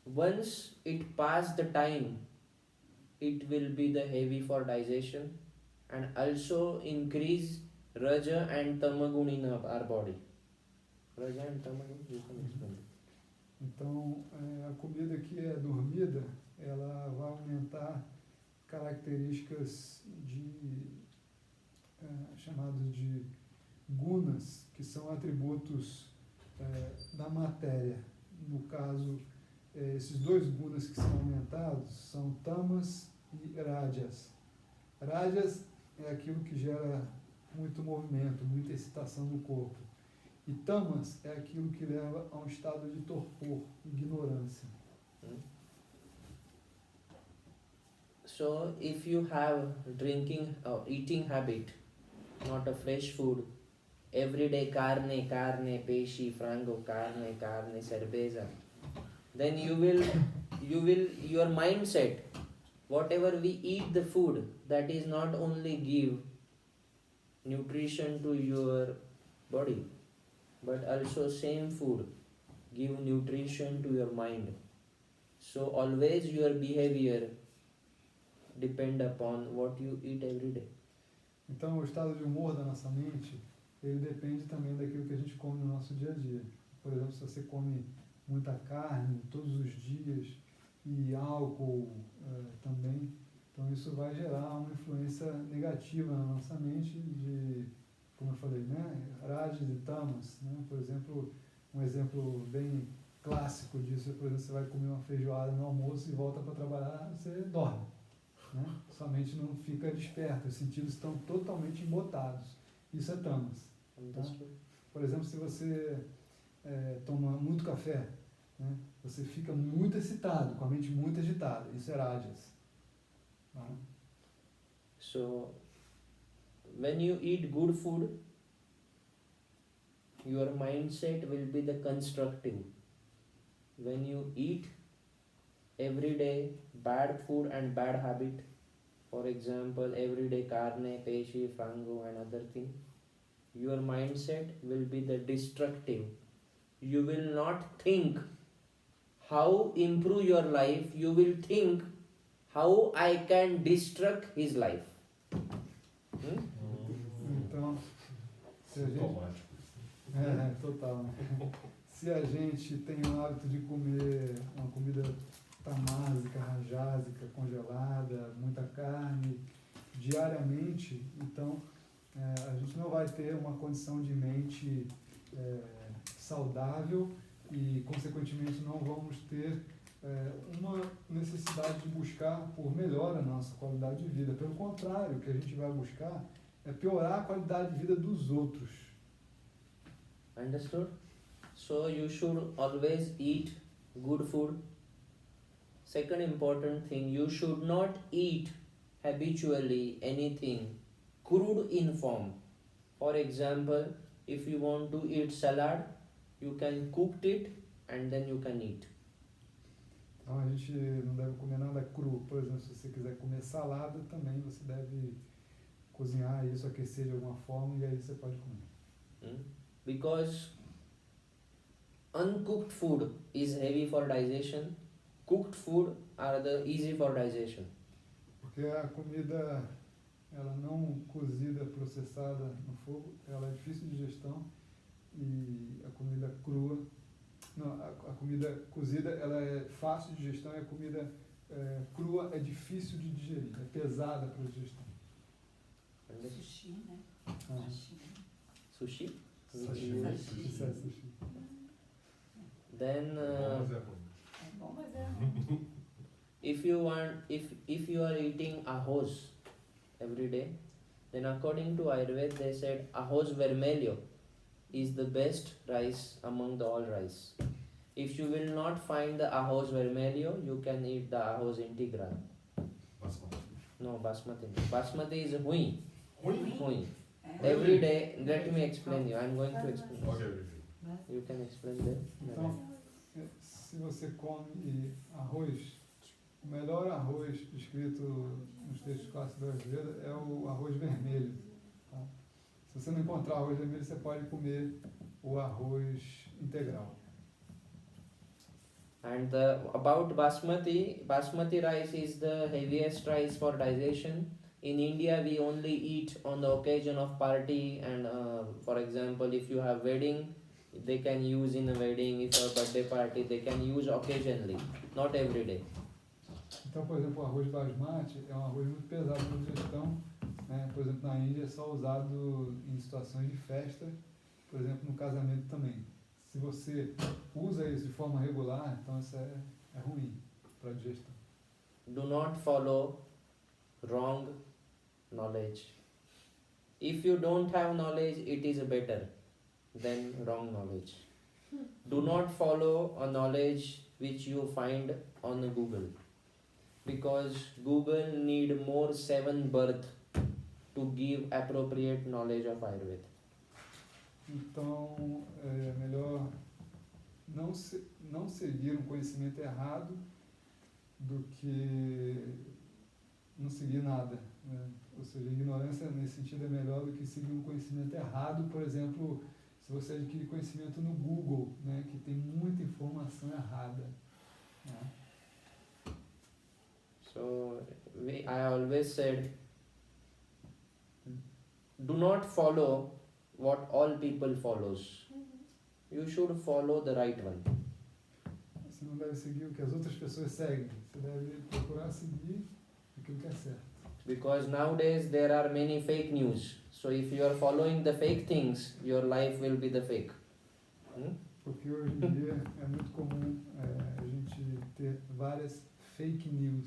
once it pass the time, it will be the heavy for digestion and also increase raja and tamagun in our body. Raja and tamagun, you can explain. Então, a comida que é dormida, ela vai aumentar características chamados de gunas, que são atributos da matéria. No caso, esses dois gunas que são aumentados são tamas e rajas. Rajas é aquilo que gera muito movimento, muita excitação no corpo. E tamas é aquilo que leva a um estado de torpor, ignorância. So if you have drinking or eating habit, not a fresh food, every day carne, pesci, frango, carne, cerveza, then you will your mindset, whatever we eat the food, that is not only give nutrition to your body, but also same food give nutrition to your mind. So always your behavior depend upon what you eat every day. Então, o estado de humor da nossa mente, ele depende também daquilo que a gente come no nosso dia a dia. Por exemplo, se você come muita carne todos os dias e álcool também, então isso vai gerar uma influência negativa na nossa mente de, como eu falei, né, rajas e tamas, né? Por exemplo, um exemplo bem clássico disso, por exemplo, você vai comer uma feijoada no almoço e volta para trabalhar, você dorme, né? Sua mente não fica desperta, os sentidos estão totalmente embotados. Isso é tamas. Tá? Por exemplo, se você toma muito café, né, você fica muito excitado, com a mente muito agitada. Isso é rajas. Tá? So, when you eat good food, your mindset will be the constructive. When you eat every day bad food and bad habit, for example, every day carne, pesci, frango and other thing, your mindset will be the destructive. You will not think how improve your life, you will think how I can destruct his life. Hmm? Então, se a gente, Automático. total, né? Se a gente tem o hábito de comer uma comida tamásica, rajásica, congelada, muita carne, diariamente, então a gente não vai ter uma condição de mente saudável e, consequentemente, não vamos ter uma necessidade de buscar por melhora na nossa qualidade de vida. Pelo contrário, o que a gente vai buscar é piorar a qualidade de vida dos outros. Understood? So you should always eat good food. Second important thing, you should not eat habitually anything crude in form. For example, if you want to eat salad, you can cook it and then you can eat. Então a gente não deve comer nada cru. Por exemplo, se você quiser comer salada, também você deve cozinhar isso, aquecer de alguma forma e aí você pode comer. Because uncooked food is heavy for digestion, cooked food are the easy for digestion. Porque a comida, ela não cozida, processada no fogo, ela é difícil de digestão, e a comida crua, não, a comida cozida, ela é fácil de digestão, e a comida crua é difícil de digerir, é pesada para a digestão. Sushi, né? Ah. Sushi? Sashimi. Isso é sushi. Then Mas é ruim. É bom, mas é ruim. if you are eating ahos every day, then according to Ayurveda they said ahos vermelho is the best rice among the all rice. If you will not find the ahos vermelho, you can eat the ahos integral. Basmati. No, basmati. Basmati is hui. Ruim? Hui. É. Every day, let me explain you. I'm going to explain. Ok, ok. You can explain that. Então, se você come arroz, o melhor arroz descrito nos textos clássicos da Ayurveda é o arroz vermelho. Tá? Se você não encontrar arroz vermelho, você pode comer o arroz integral. And about basmati rice is the heaviest rice for digestion. In India, we only eat on the occasion of party, and for example, if you have wedding, they can use in a wedding. If a birthday party, they can use occasionally, not every day. Então, por exemplo, o arroz basmati é um arroz muito pesado para digestão. Né? Por exemplo, na Índia é só usado em situações de festa, por exemplo, no casamento também. Se você usa isso de forma regular, então isso é ruim para a digestão. Do not follow wrong knowledge. If you don't have knowledge, it is better than wrong knowledge. Do not follow a knowledge which you find on Google, because Google need more 7 birth to give appropriate knowledge of Ayurveda. Então, é melhor não seguir um conhecimento errado do que não seguir nada. Né? Ou seja, a ignorância nesse sentido é melhor do que seguir um conhecimento errado. Por exemplo, se você adquirir conhecimento no Google, né, que tem muita informação errada. Né? So I always said, do not follow what all people follows. You should follow the right one. Você não deve seguir o que as outras pessoas seguem. Você deve procurar seguir aquilo que é certo. Because nowadays there are many fake news. So if you are following the fake things, your life will be the fake. Porque hoje em dia é muito comum a gente ter várias fake news.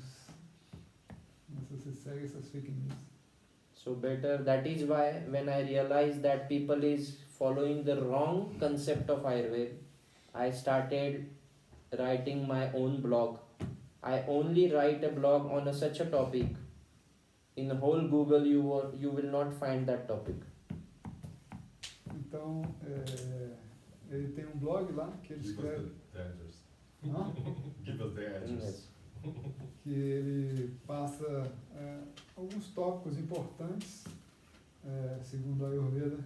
Mas você segue essas fake news. So better, that is why when I realized that people is following the wrong concept of Ayurveda, I started writing my own blog. I only write a blog on such a topic. In the whole Google you will not find that topic. Então, ele tem um blog lá que ele Give escreve. us the answers. Hã? Give us the answers. Yes. Que ele passa alguns tópicos importantes, segundo a Ayurveda.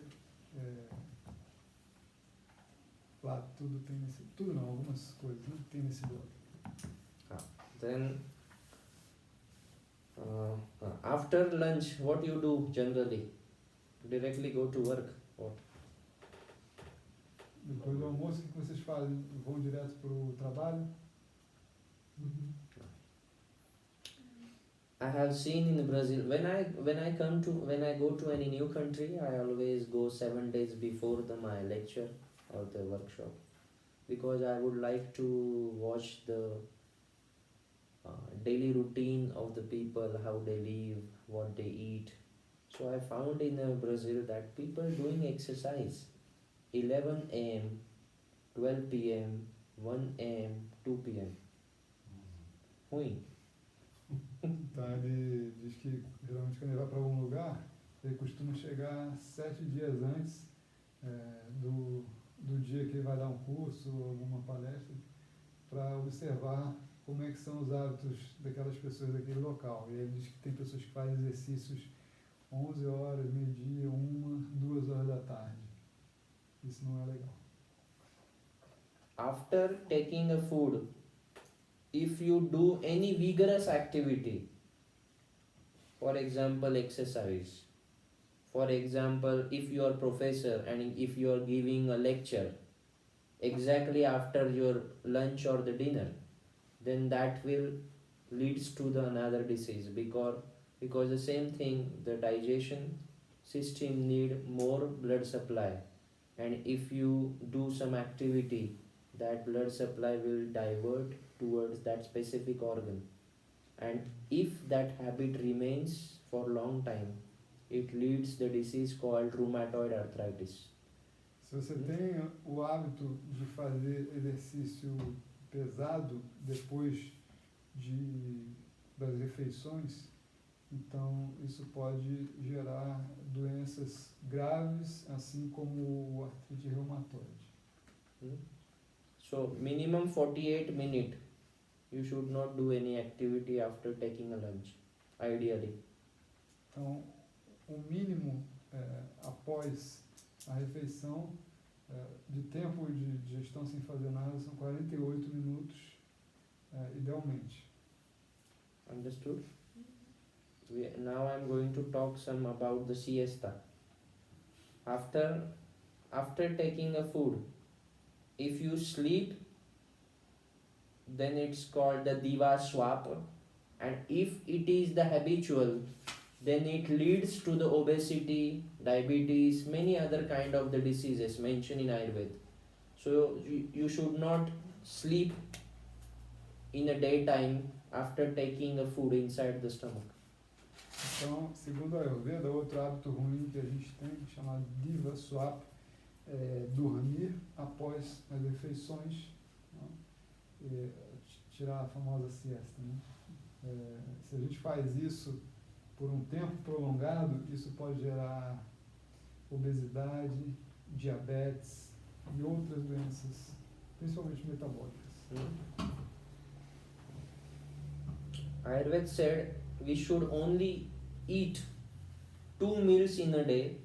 Lá tudo tem nesse. Tudo não, algumas coisas, né? Tem nesse blog. Then After lunch, what you do generally? Directly go to work? What? Depois do almoço, o que vocês fazem? Vão direto para o trabalho? I have seen in Brazil when I go to any new country, I always go 7 days before my lecture or the workshop, because I would like to watch the daily routine of the people, how they live, what they eat. So I found in Brazil that people doing exercise 11 a.m., 12 p.m., 1 a.m., 2 p.m. Ruim. Então ele diz que geralmente quando ele vai para algum lugar, ele costuma chegar 7 dias antes do dia que ele vai dar um curso ou alguma palestra, para observar como é que são os hábitos daquelas pessoas daquele local. E ele diz que tem pessoas que fazem exercícios 11 horas, meio-dia, 1, 2 horas da tarde. Isso não é legal. After taking a food, if you do any vigorous activity, for example exercise, for example if you are professor and if you are giving a lecture exactly after your lunch or the dinner, then that will leads to the another disease, because the same thing, the digestion system need more blood supply, and if you do some activity, that blood supply will divert towards that specific organ, and if that habit remains for long time, it leads the disease called rheumatoid arthritis. Se você tem o hábito de fazer exercício pesado depois das refeições, então isso pode gerar doenças graves, assim como o artrite reumatoide. So minimum 48 minutes you should not do any activity after taking a lunch, ideally. Então, o mínimo após a refeição, de tempo de digestão sem fazer nada, são 48 minutos, idealmente. Understood? Now I am going to talk some about the siesta. After taking a food, if you sleep, then it's called the diva swap, and if it is the habitual, then it leads to the obesity, diabetes, many other kind of the diseases mentioned in Ayurveda. So you should not sleep in a daytime after taking a food inside the stomach. Então, segundo a Ayurveda, outro hábito ruim que a gente tem, chamado diva swap, é dormir após as refeições, né? Tirar a famosa siesta, né? Se a gente faz isso por um tempo prolongado, isso pode gerar obesidade, diabetes e outras doenças, principalmente metabólicas. Ayurveda said we should only eat 2 meals in a day.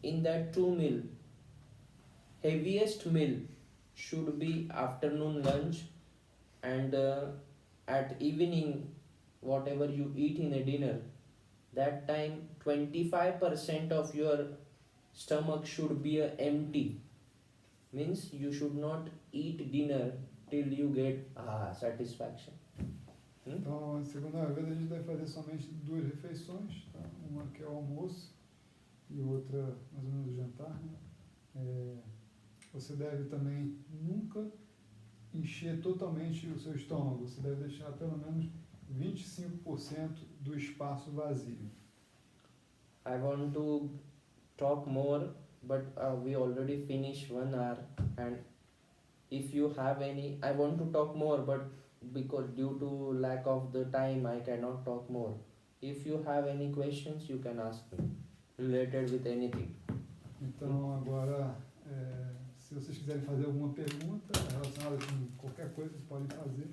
In that 2 meal, heaviest meal should be afternoon lunch, and at evening, whatever you eat in a dinner, that time 25% of your stomach should be empty. Means you should not eat dinner till you get satisfaction. Então, segundo a Ayurveda, a gente deve fazer somente 2 refeições, tá? Uma que é o almoço e outra mais ou menos o jantar, né? Você deve também nunca encher totalmente o seu estômago, você deve deixar pelo menos 25% do espaço vazio. I want to talk more, but we already finished 1 hour, and if you have any, I want to talk more, but because due to lack of the time I cannot talk more. If you have any questions, you can ask me related with anything. Então agora, se vocês quiserem fazer alguma pergunta relacionada com qualquer coisa, vocês podem fazer.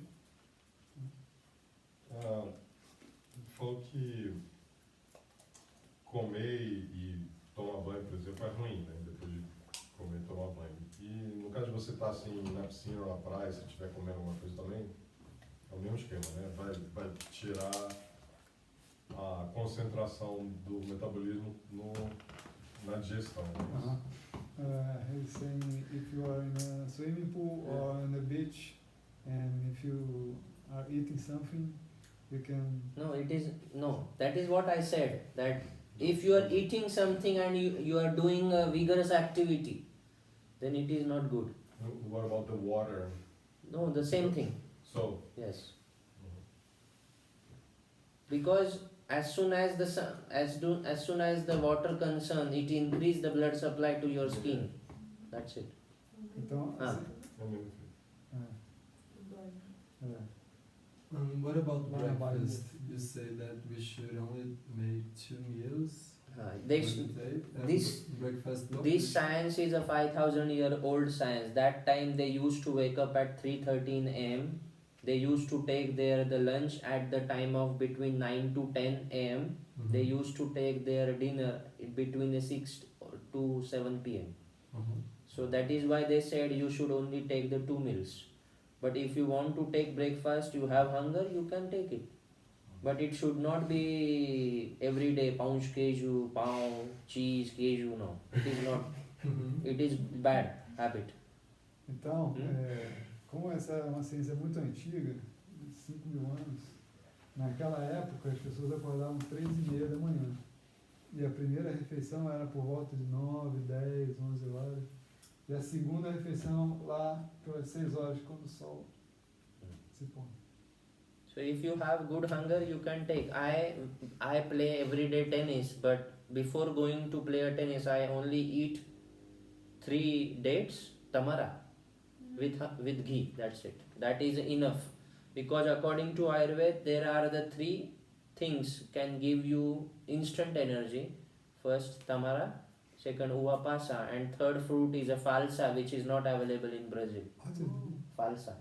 Falou que comer e tomar banho, por exemplo, é ruim, né? Depois de comer e tomar banho. E no caso de você estar assim na piscina ou na praia, se estiver comendo alguma coisa também, é o mesmo esquema, né? Vai tirar a concentração do metabolismo na digestão. Uh-huh. He's saying if you are in a swimming pool or on the beach, and if you are eating something, you can. No, that is what I said, that if you are eating something and you are doing a vigorous activity, then it is not good. What about the water? No, the same thing. So. Yes. Because as soon as the water concern, it increase the blood supply to your skin. That's it. Então, Ah. What about What about breakfast? You say that we should only make 2 meals. This science is a 5,000-year-old science. That time they used to wake up at 3:13 a.m. They used to take the lunch at the time of between 9 to 10 a.m. Mm-hmm. They used to take their dinner between the 6 to 7 p.m. Mm-hmm. So that is why they said you should only take the 2 meals. But if you want to take breakfast, you have hunger, you can take it. But it should not be every day, paunch queijo, pão, cheese, queijo, no. It is not. It is bad habit. Então, como essa é uma ciência muito antiga, de 5.000 anos, naquela época as pessoas acordavam 3:30 da manhã. E a primeira refeição era por volta de 9, 10, 11 horas. E a segunda refeição lá pelas 6 horas, quando o sol se põe. So if you have good hunger, you can take. I play everyday tennis, but before going to play a tennis, I only eat 3 dates, tamara, with ghee. That's it. That is enough. Because according to Ayurveda, there are the 3 things can give you instant energy. First, tamara. Second, uva passa. And third fruit is a falsa, which is not available in Brazil. What is it? Falsa.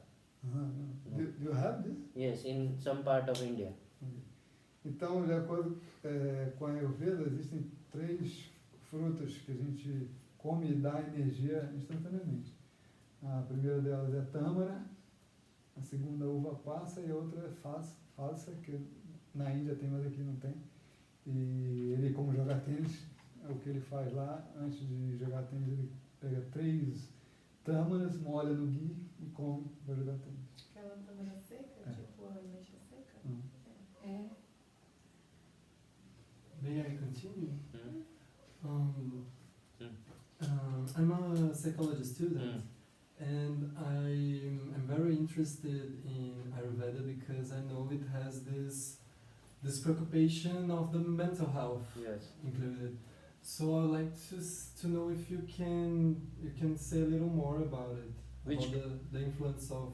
Do you have this? Yes, in some part of India. Então, de acordo com a Ayurveda, existem 3 frutas que a gente come e dá energia instantaneamente. A primeira delas é tâmara, a segunda uva passa e a outra é falsa, que na Índia tem, mas aqui não tem. E ele, como jogar tênis, é o que ele faz lá. Antes de jogar tênis, ele pega 3 tâmaras, molha no ghee e come para jogar tênis. Aquela tâmara seca, tipo a ameixa seca? May I continue? I'm a psychology student, and I'm very interested in Ayurveda because I know it has this preoccupation of the mental health included. So I'd like to know if you can say a little more about it, about the influence of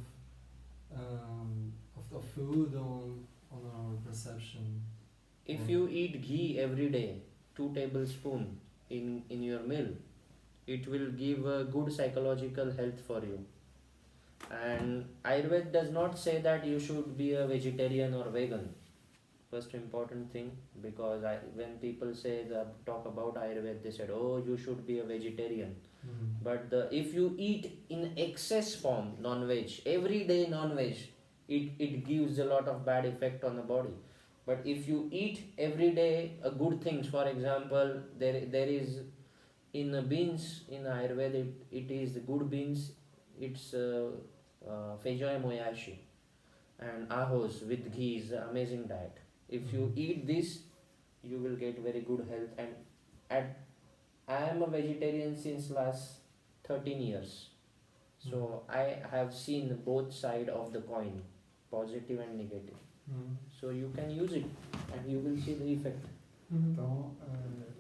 food on our perception. If you eat ghee every day, 2 tablespoons in your meal, it will give a good psychological health for you. And Ayurveda does not say that you should be a vegetarian or vegan. First important thing, because when people talk about Ayurveda, they said, oh, you should be a vegetarian. But if you eat in excess form non-veg, every day non-veg, it gives a lot of bad effect on the body. But if you eat every day good things, for example, there is in beans in Ayurveda, it is good beans, it's feijoa moyashi and ahos with ghee is amazing diet. If you eat this, you will get very good health. And I am a vegetarian since last 13 years. So I have seen both sides of the coin, positive and negative. So you can use it and you will see the effect. Então,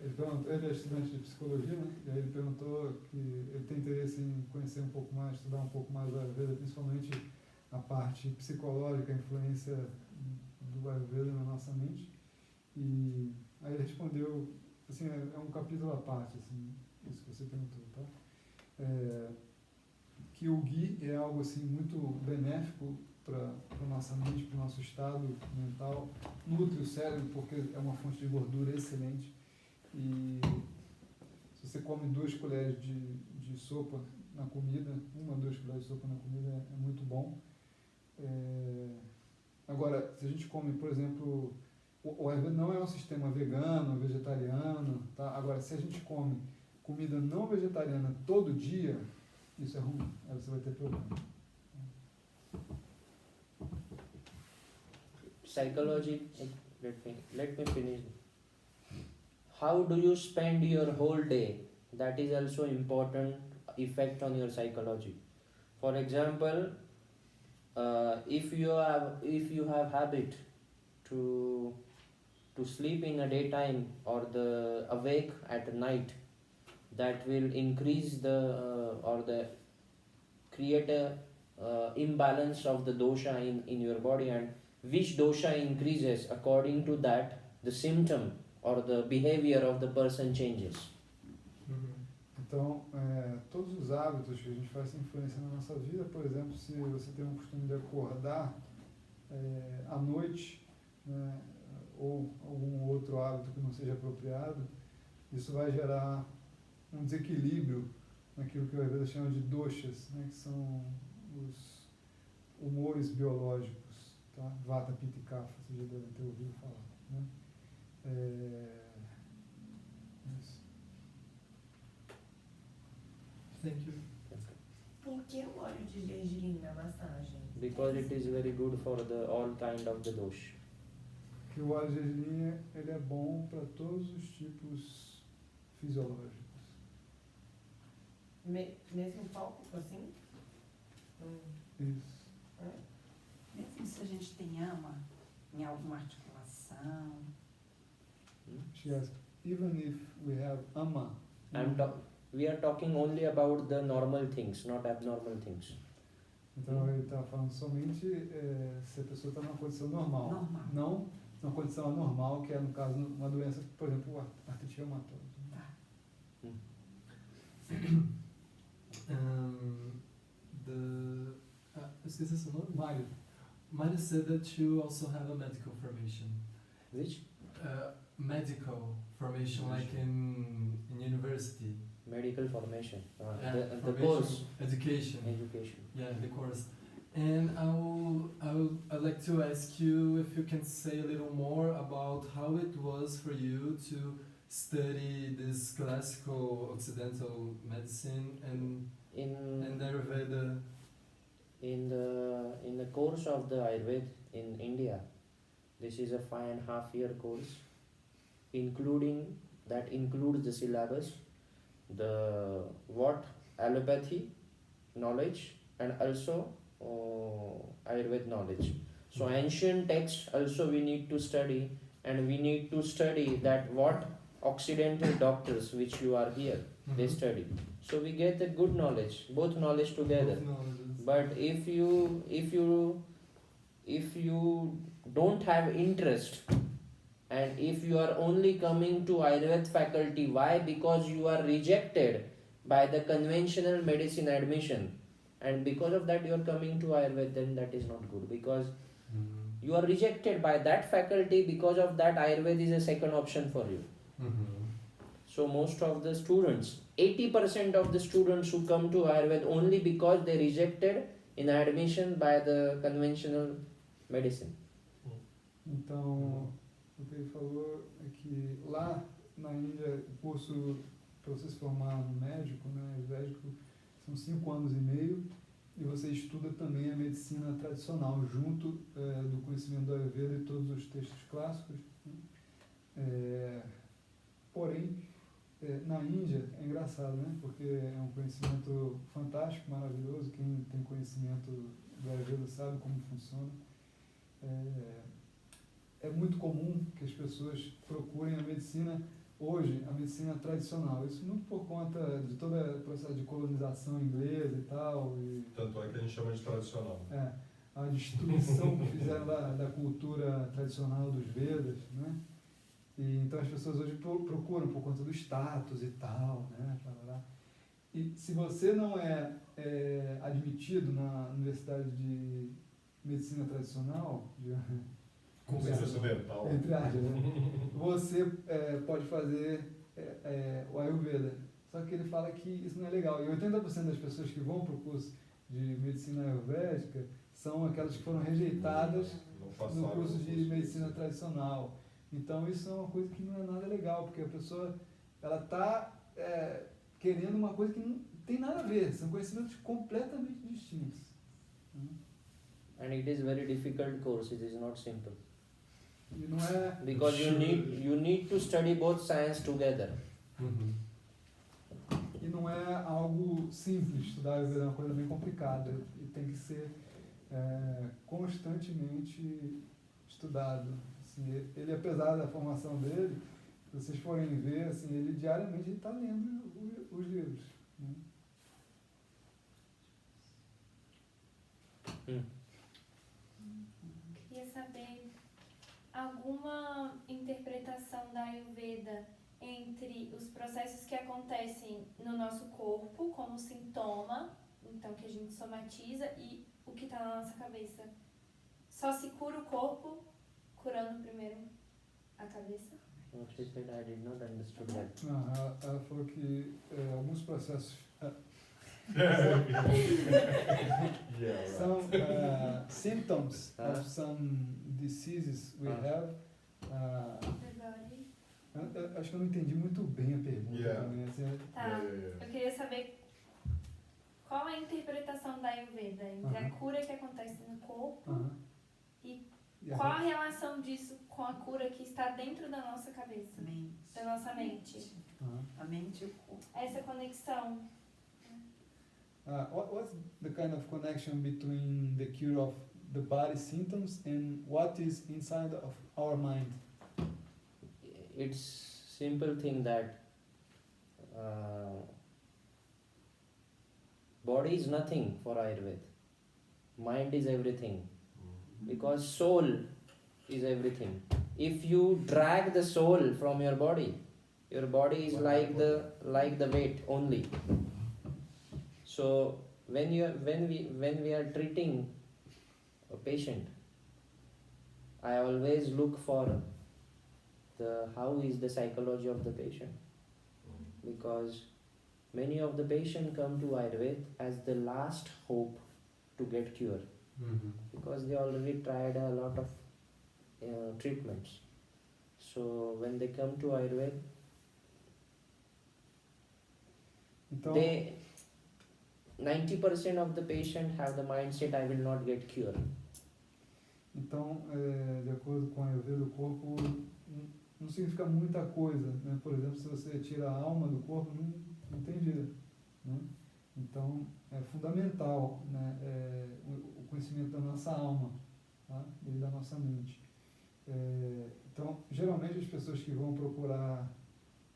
ele é estudante de psicologia, né? E aí ele perguntou que ele tem interesse em conhecer um pouco mais, estudar um pouco mais da Ayurveda, principalmente a parte psicológica, a influência do Ayurveda na nossa mente. E aí ele respondeu, assim, é um capítulo à parte, assim, isso que você perguntou, tá? Que o ghee é algo assim muito benéfico para a nossa mente, para o nosso estado mental, nutre o cérebro porque é uma fonte de gordura excelente. E se você come 2 colheres de sopa na comida, 1 ou 2 colheres de sopa na comida é muito bom. Agora, se a gente come, por exemplo, o Ayurveda não é um sistema vegano, vegetariano, tá? Agora, se a gente come comida não vegetariana todo dia, isso é ruim, aí você vai ter problema. Psychology, let me finish. How do you spend your whole day? That is also important effect on your psychology. For example, if you have habit to sleep in a daytime or the awake at night, that will increase the create a imbalance of the dosha in your body, and which dosha increases, according to that the symptom or the behavior of the person changes. Então, todos os hábitos que a gente faz têm influência na nossa vida. Por exemplo, se você tem um costume de acordar à noite, né, ou algum outro hábito que não seja apropriado, isso vai gerar um desequilíbrio naquilo que o Ayurveda chama de doshas, né, que são os humores biológicos, tá? Vata, Pitta e Kapha, vocês já devem ter ouvido falar, né? Isso. Thank you. Por que o óleo de gergelim na massagem? Because it is very good for the all kind of the dosha. Que o óleo de gergelim ele é bom para todos os tipos fisiológicos. Mesmo palco, assim? Isso. Mesmo se a gente tem ama em alguma articulação. She asked, even if we have ama, We are talking only about the normal things, not abnormal things. então ele está falando somente se a pessoa está numa condição normal, Normal. não numa condição anormal, que é no caso uma doença, por exemplo, artrite reumatoide. Esqueci seu nome? Mário, Mário said that you also have a medical formation. Which? Medical formation, like in university. Medical formation. Yeah, The formation, course. Education. Education. Yeah, the course. And I'd like to ask you if you can say a little more about how it was for you to study this classical Occidental medicine and Ayurveda. In the course of the Ayurveda in India, this is a 5.5-year course, that includes the syllabus, the allopathy knowledge, and also Ayurveda knowledge. So ancient texts also we need to study, and we need to study that what Occidental doctors which you are here they study. So we get the good knowledge, both knowledge together. Both knowledges. But if you don't have interest, and if you are only coming to Ayurveda faculty, why? Because you are rejected by the conventional medicine admission, and because of that you are coming to Ayurveda, then that is not good, because you are rejected by that faculty. Because of that, Ayurveda is a second option for you. So most of the students, 80% of the students who come to Ayurveda only because they rejected in admission by the conventional medicine. então o que ele falou é que lá na Índia o curso para você se formar no médico, né, ayurvédico, são 5 anos e meio, e você estuda também a medicina tradicional junto do conhecimento do Ayurveda e todos os textos clássicos, né? Porém, na Índia é engraçado, né? Porque é um conhecimento fantástico, maravilhoso. Quem tem conhecimento do Ayurveda sabe como funciona. É muito comum que as pessoas procurem a medicina hoje, a medicina tradicional. Isso muito por conta de todo o processo de colonização inglesa e tal. Tanto é que a gente chama de tradicional. A destruição que fizeram da cultura tradicional dos Vedas, né? E então as pessoas hoje procuram por conta do status e tal, né? E se você não é admitido na Universidade de Medicina Tradicional, Medicina ocidental, entre aspas, né? Você pode fazer o Ayurveda. Só que ele fala que isso não é legal. E 80% das pessoas que vão para o curso de Medicina Ayurvédica são aquelas que foram rejeitadas no curso de Medicina Tradicional. Então isso é uma coisa que não é nada legal, porque a pessoa ela está querendo uma coisa que não tem nada a ver, são conhecimentos completamente distintos. And it is very difficult course, it is not simple. E não é... Because you need to study both science together. E não é algo simples, estudar Ayurveda é uma coisa bem complicada e tem que ser constantemente estudado. Assim, ele, apesar da formação dele, se vocês forem ver, assim, ele diariamente está lendo os livros. Né? Queria saber alguma interpretação da Ayurveda entre os processos que acontecem no nosso corpo como sintoma, então que a gente somatiza, e o que está na nossa cabeça. Só se cura o corpo curando primeiro a cabeça? No, she said I did not understood that. Ela falou que alguns processos some symptoms of some diseases we have. Acho que eu não entendi muito bem a pergunta também. Assim, tá, eu queria saber qual é a interpretação da Ayurveda entre a cura que acontece no corpo e qual a relação disso com a cura que está dentro da nossa cabeça, da nossa mente. A mente e o corpo. Essa conexão. What's the kind of connection between the cure of the body symptoms and what is inside of our mind? It's simple thing that body is nothing for Ayurveda. Mind is everything. Because soul is everything. If you drag the soul from your body is like the weight only. So when we are treating a patient, I always look for how is the psychology of the patient, because many of the patients come to Ayurveda as the last hope to get cure, because they already tried a lot of treatments. So when they come to Ayurveda, então, 90% of the patient have the mindset I will not get cure. Então, de acordo com a Ayurveda, o corpo não significa muita coisa, né? Por exemplo, se você tira a alma do corpo, não tem vida, né? Então, é fundamental, né, o conhecimento da nossa alma, tá? E da nossa mente. Então, geralmente as pessoas que vão procurar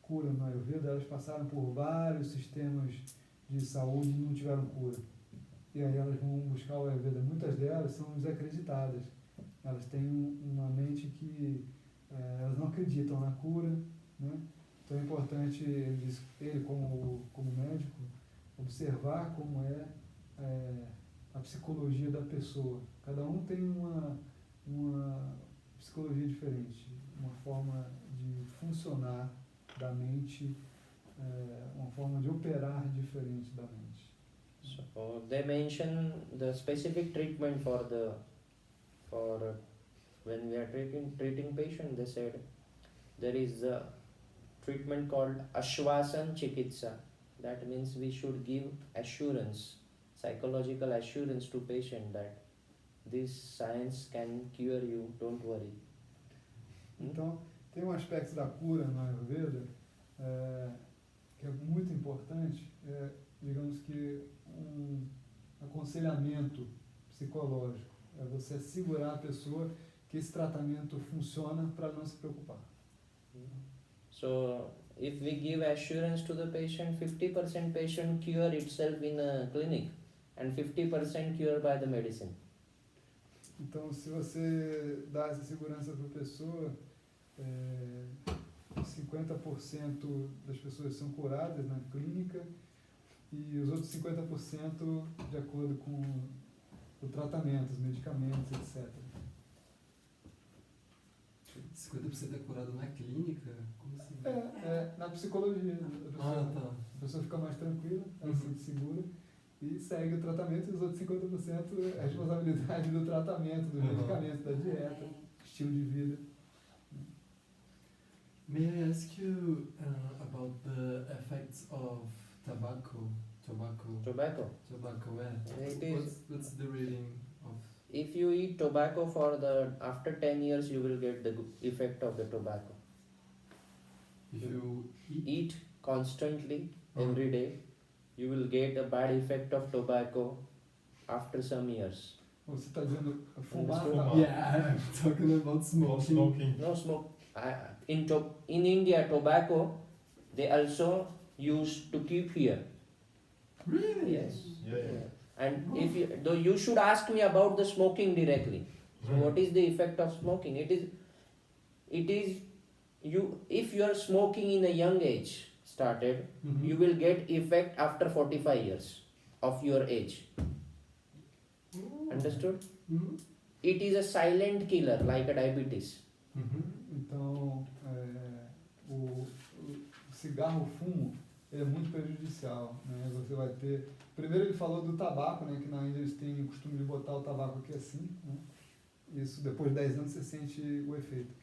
cura no Ayurveda, elas passaram por vários sistemas de saúde e não tiveram cura. E aí elas vão buscar o Ayurveda. Muitas delas são desacreditadas. Elas têm uma mente que elas não acreditam na cura, né? Então é importante, ele como médico, observar como é a psicologia da pessoa. Cada um tem uma psicologia diferente, uma forma de funcionar da mente, uma forma de operar diferente da mente. So they mention the specific treatment for when we are treating patient. They said there is a treatment called Ashwasan Chikitsa. That means we should give assurance, psychological assurance to patient that this science can cure you, don't worry. Então, tem um aspecto da cura no Ayurveda que é muito importante, digamos que um aconselhamento psicológico. É você assegurar a pessoa que esse tratamento funciona para não se preocupar. So, if we give assurance to the patient, 50% patient cure itself in a clinic and 50% cure by the medicine. Então, se você dá essa segurança para a pessoa, 50% das pessoas são curadas na clínica e os outros 50% de acordo com o tratamento, os medicamentos, etc. 50% é curado na clínica? Como assim? Na psicologia. A pessoa fica mais tranquila, ela se sente segura e segue o tratamento, e os outros 50% é responsabilidade do tratamento, dos medicamentos, da dieta, estilo de vida. May I ask you about the effects of tobacco? Tobacco. It is, What's the reading of? if you eat tobacco after 10 years, you will get the effect of the tobacco. If you Eat constantly every day, you will get a bad effect of tobacco after some years. Você está dizendo fumar? Fumar. Yeah, I'm talking about No smoking. smoking. No smoke. In India, tobacco they also use to keep here. Really? Yes. Yeah, yeah. And if you, though you should ask me about the smoking directly. So what is the effect of smoking? It is you, if you are smoking in a young age started, Mhm. you will get effect after 45 years of your age. Understood? Mhm. It is a silent killer like a diabetes. Mhm. Então, o cigarro, o fumo, ele é muito prejudicial, né? Você vai ter... Primeiro ele falou do tabaco, né? Que na Índia eles têm o costume de botar o tabaco aqui assim, né? Isso, depois de 10 anos você sente o efeito.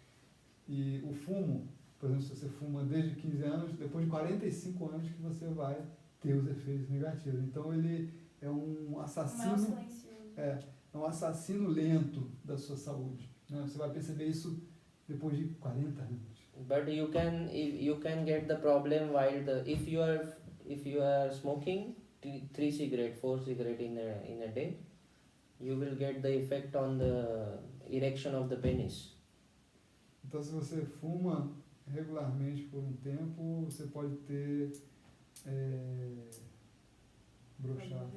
E o fumo, por exemplo, se você fuma desde 15 anos, depois de 45 anos que você vai ter os efeitos negativos. Então ele é um Mal assassino... silencioso. É um assassino lento da sua saúde, né? Você vai perceber isso depois de 40 anos. But you can get the problem while if you are smoking 3 cigarettes, 4 cigarettes in a day, you will get the effect on the erection of the penis. Então, se você fuma regularmente por um tempo, você pode ter broxado.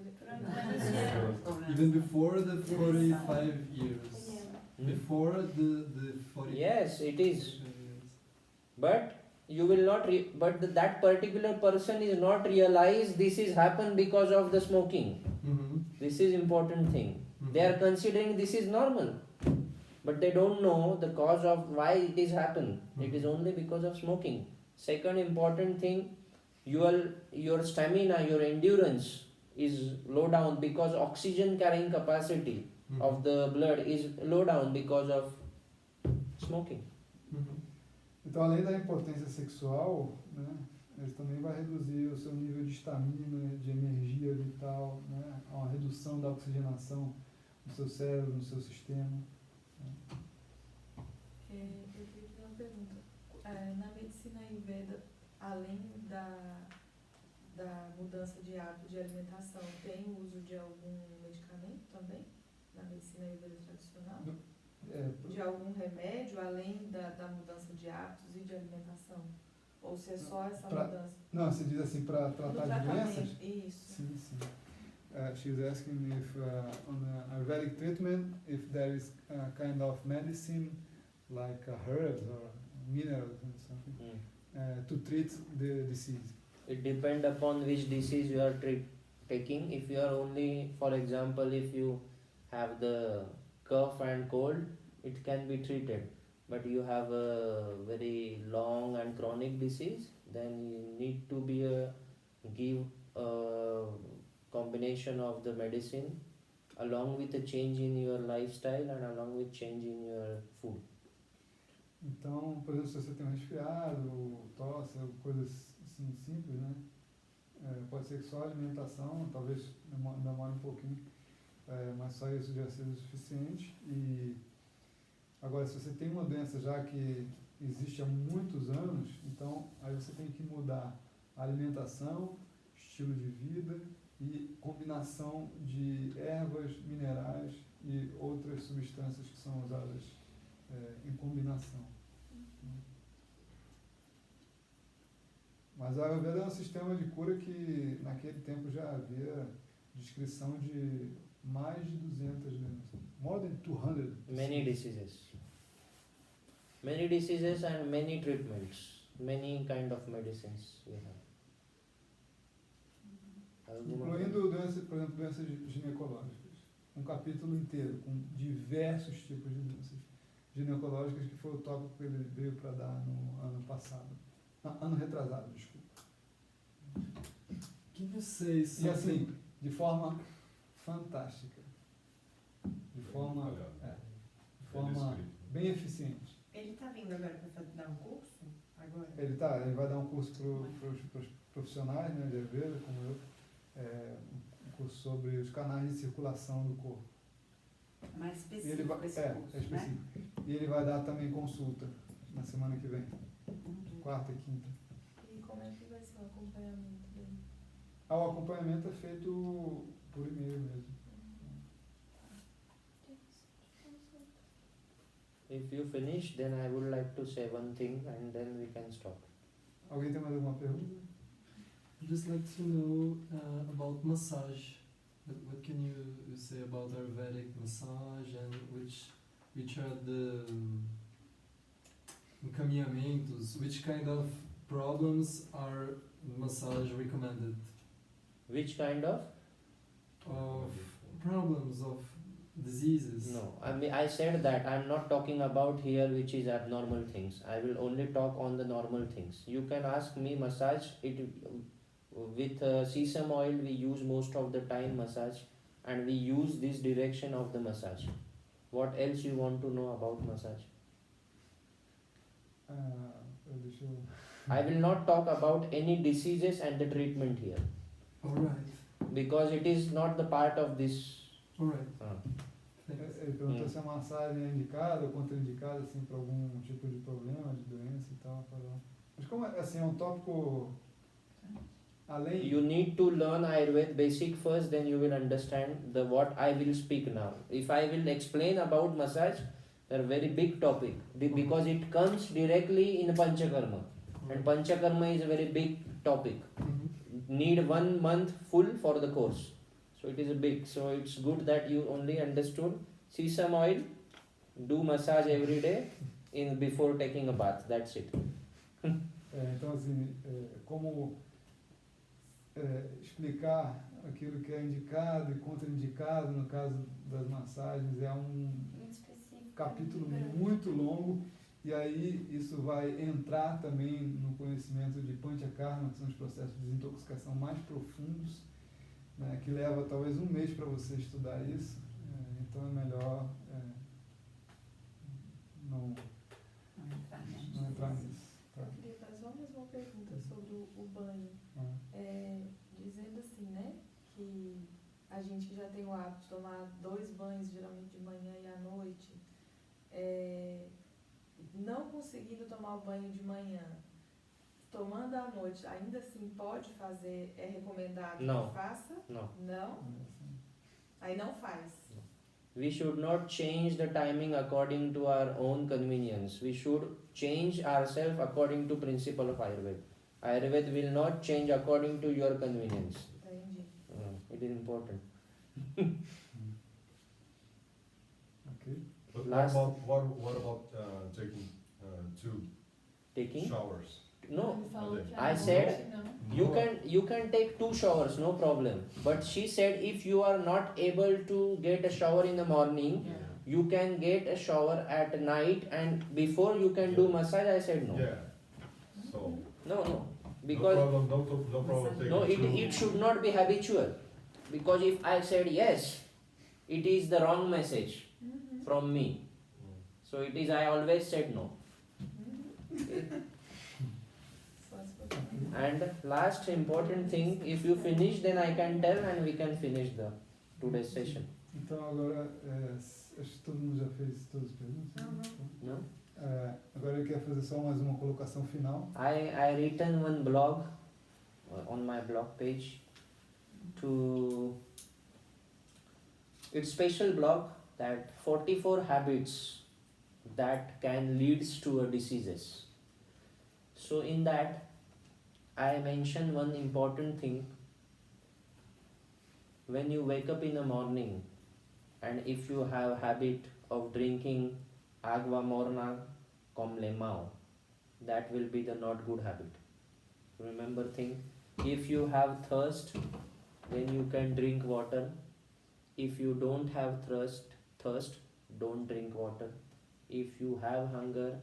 Even before the 45 years. Hmm? Before the 40. Yes, it is. years. But you will not. That particular person is not realize this is happened because of the smoking. Mhm. This is important thing. They are considering this is normal, but they don't know the cause of why it is happened. It is only because of smoking. Second important thing, your stamina, your endurance is low down because oxygen carrying capacity of the blood is low down because of smoking. Mhm. Então, além da impotência sexual, né, ele também vai reduzir o seu nível de estamina, de energia vital, né, uma redução da oxigenação no seu cérebro, no seu sistema. Eu queria fazer uma pergunta. Na medicina Ayurveda, além da mudança de hábito de alimentação, tem o uso de algum medicamento também? Na medicina Ayurveda tradicional? De algum remédio, além da mudança de hábitos e de alimentação? Ou se é só essa mudança? Não, você diz assim, para tratar de doenças? Isso. Sim, sim. She's asking if on the Ayurvedic treatment, if there is a kind of medicine like herbs or minerals and something to treat the disease. It depends upon which disease you are taking. If you are only, for example, if you have the cough and cold, it can be treated. But you have a very long and chronic disease, then you need to give a combination of the medicine along with a change in your lifestyle and along with change in your food. Então, por exemplo, se você tem um resfriado, tosse, coisas assim simples, né? Pode ser que só a alimentação, talvez demore um pouquinho, mas só isso já seja o suficiente. E agora, se você tem uma doença já que existe há muitos anos, então aí você tem que mudar a alimentação, estilo de vida e combinação de ervas, minerais e outras substâncias que são usadas em combinação. Mas a Ayurveda é um sistema de cura que naquele tempo já havia descrição de mais de 200 doenças. More than 200. Many diseases and many treatments, many kind of medicines we have. Incluindo doenças, por exemplo, doenças ginecológicas. Um capítulo inteiro com diversos tipos de doenças ginecológicas, que foi o tópico que ele veio para dar no ano passado. Ano retrasado, desculpa. Can you say E something? assim, de forma fantástica. De forma bem eficiente. Ele está vindo agora para dar um curso agora? Ele vai dar um curso para os profissionais, né, de Ayurveda, como eu, um curso sobre os canais de circulação do corpo. Mais E ele específico vai, esse é curso, específico. E ele vai dar também consulta na semana que vem, quarta e quinta. E como é que vai ser o acompanhamento dele? O acompanhamento é feito por e-mail mesmo. If you finish, then I would like to say one thing and then we can stop. Alguém tem mais alguma pergunta? I'd just like to know about massage. What can you say about Ayurvedic massage and which are the encaminhamentos, which kind of problems are massage recommended? Which kind of? Of problems, of diseases? No, I mean I said that I am not talking about here which is abnormal things. I will only talk on the normal things. You can ask me massage it with sesame oil. We use most of the time massage, and we use this direction of the massage. What else you want to know about massage? Deixa eu... I will not talk about any diseases and the treatment here Alright, because it is not the part of this. alright. Ele Thanks. perguntou se a massagem é indicada ou contraindicada assim, para algum tipo de problema, de doença e tal. Mas como assim, é um tópico além... You need to learn Ayurveda basic first, then you will understand the what I will speak now. If I will explain about massage, they are very big topic because it comes directly in Panchakarma, and Panchakarma is a very big topic. Need 1 month full for the course, so it is a big. So it's good that you only understood sesame oil, do massage every day before taking a bath. That's it. Então assim, como explicar aquilo que é indicado e contraindicado no caso das massagens é um Muito específico. capítulo muito longo, e aí isso vai entrar também no conhecimento de Panchakarma, que são os processos de desintoxicação mais profundos, né, que leva talvez 1 mês para você estudar isso, então é melhor não entrar nisso. Tá? Eu queria fazer só mais uma pergunta sobre o banho. Dizendo assim, né, que a gente que já tem o hábito de tomar 2 banhos, geralmente de manhã e à noite, não conseguindo tomar o banho de manhã, tomando à noite, ainda assim pode fazer, é recomendado Não. que faça? No. Não? Aí não faz. We should not change the timing according to our own convenience. We should change ourselves according to principle of Ayurveda. Ayurveda will not change according to your convenience. Entendi. It is important. Ok? But Last- what about taking 2 Taking? showers? No. Ele falou que I à said- noite não. You can take 2 showers, no problem. But she said if you are not able to get a shower in the morning, you can get a shower at night, and before you can do massage. I said no. Yeah. So No. Because no problem taking no, 2. it should not be habitual. Because if I said yes, it is the wrong message from me. So it is I always said no. Só se for. And last important thing, if you finish, then I can tell and we can finish the today's session. Então agora, acho que todo mundo já fez todas as perguntas. No? Agora eu quero fazer só mais uma colocação final. I written one blog on my blog page to it's special blog that 44 habits that can leads to a diseases. So in that I mention one important thing. When you wake up in the morning and if you have habit of drinking agua morna com limão, that will be the not good habit. Remember thing, if you have thirst, then you can drink water. If you don't have thirst, don't drink water. If you have hunger,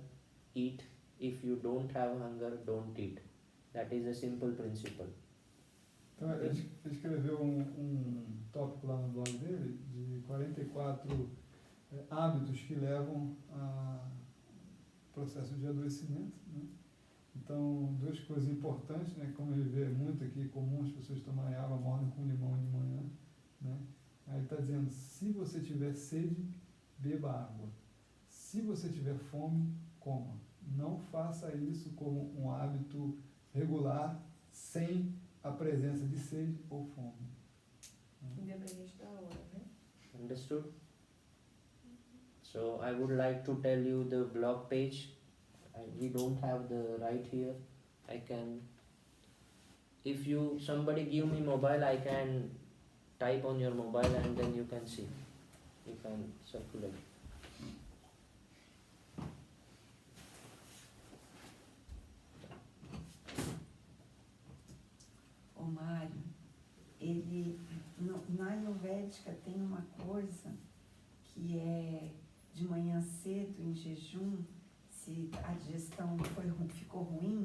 eat. If you don't have hunger, don't eat. That is a simple principle. Então, ele escreveu um tópico lá no blog dele de 44 hábitos que levam a processo de adoecimento, né? Então, duas coisas importantes, né? Como ele vê muito aqui, comum as pessoas tomarem água morna com limão de manhã, né? Aí está dizendo, se você tiver sede, beba água. Se você tiver fome, coma. Não faça isso como um hábito regular, sem a presença de sede ou fome. Independente da hora, né? Understood? So I would like to tell you the blog page. We don't have the right here. I can, if you somebody give me mobile, I can type on your mobile and then you can see. You can circulate. Ô Mário, ele, na Ayurvédica tem uma coisa que é de manhã cedo, em jejum, se a digestão ficou ruim,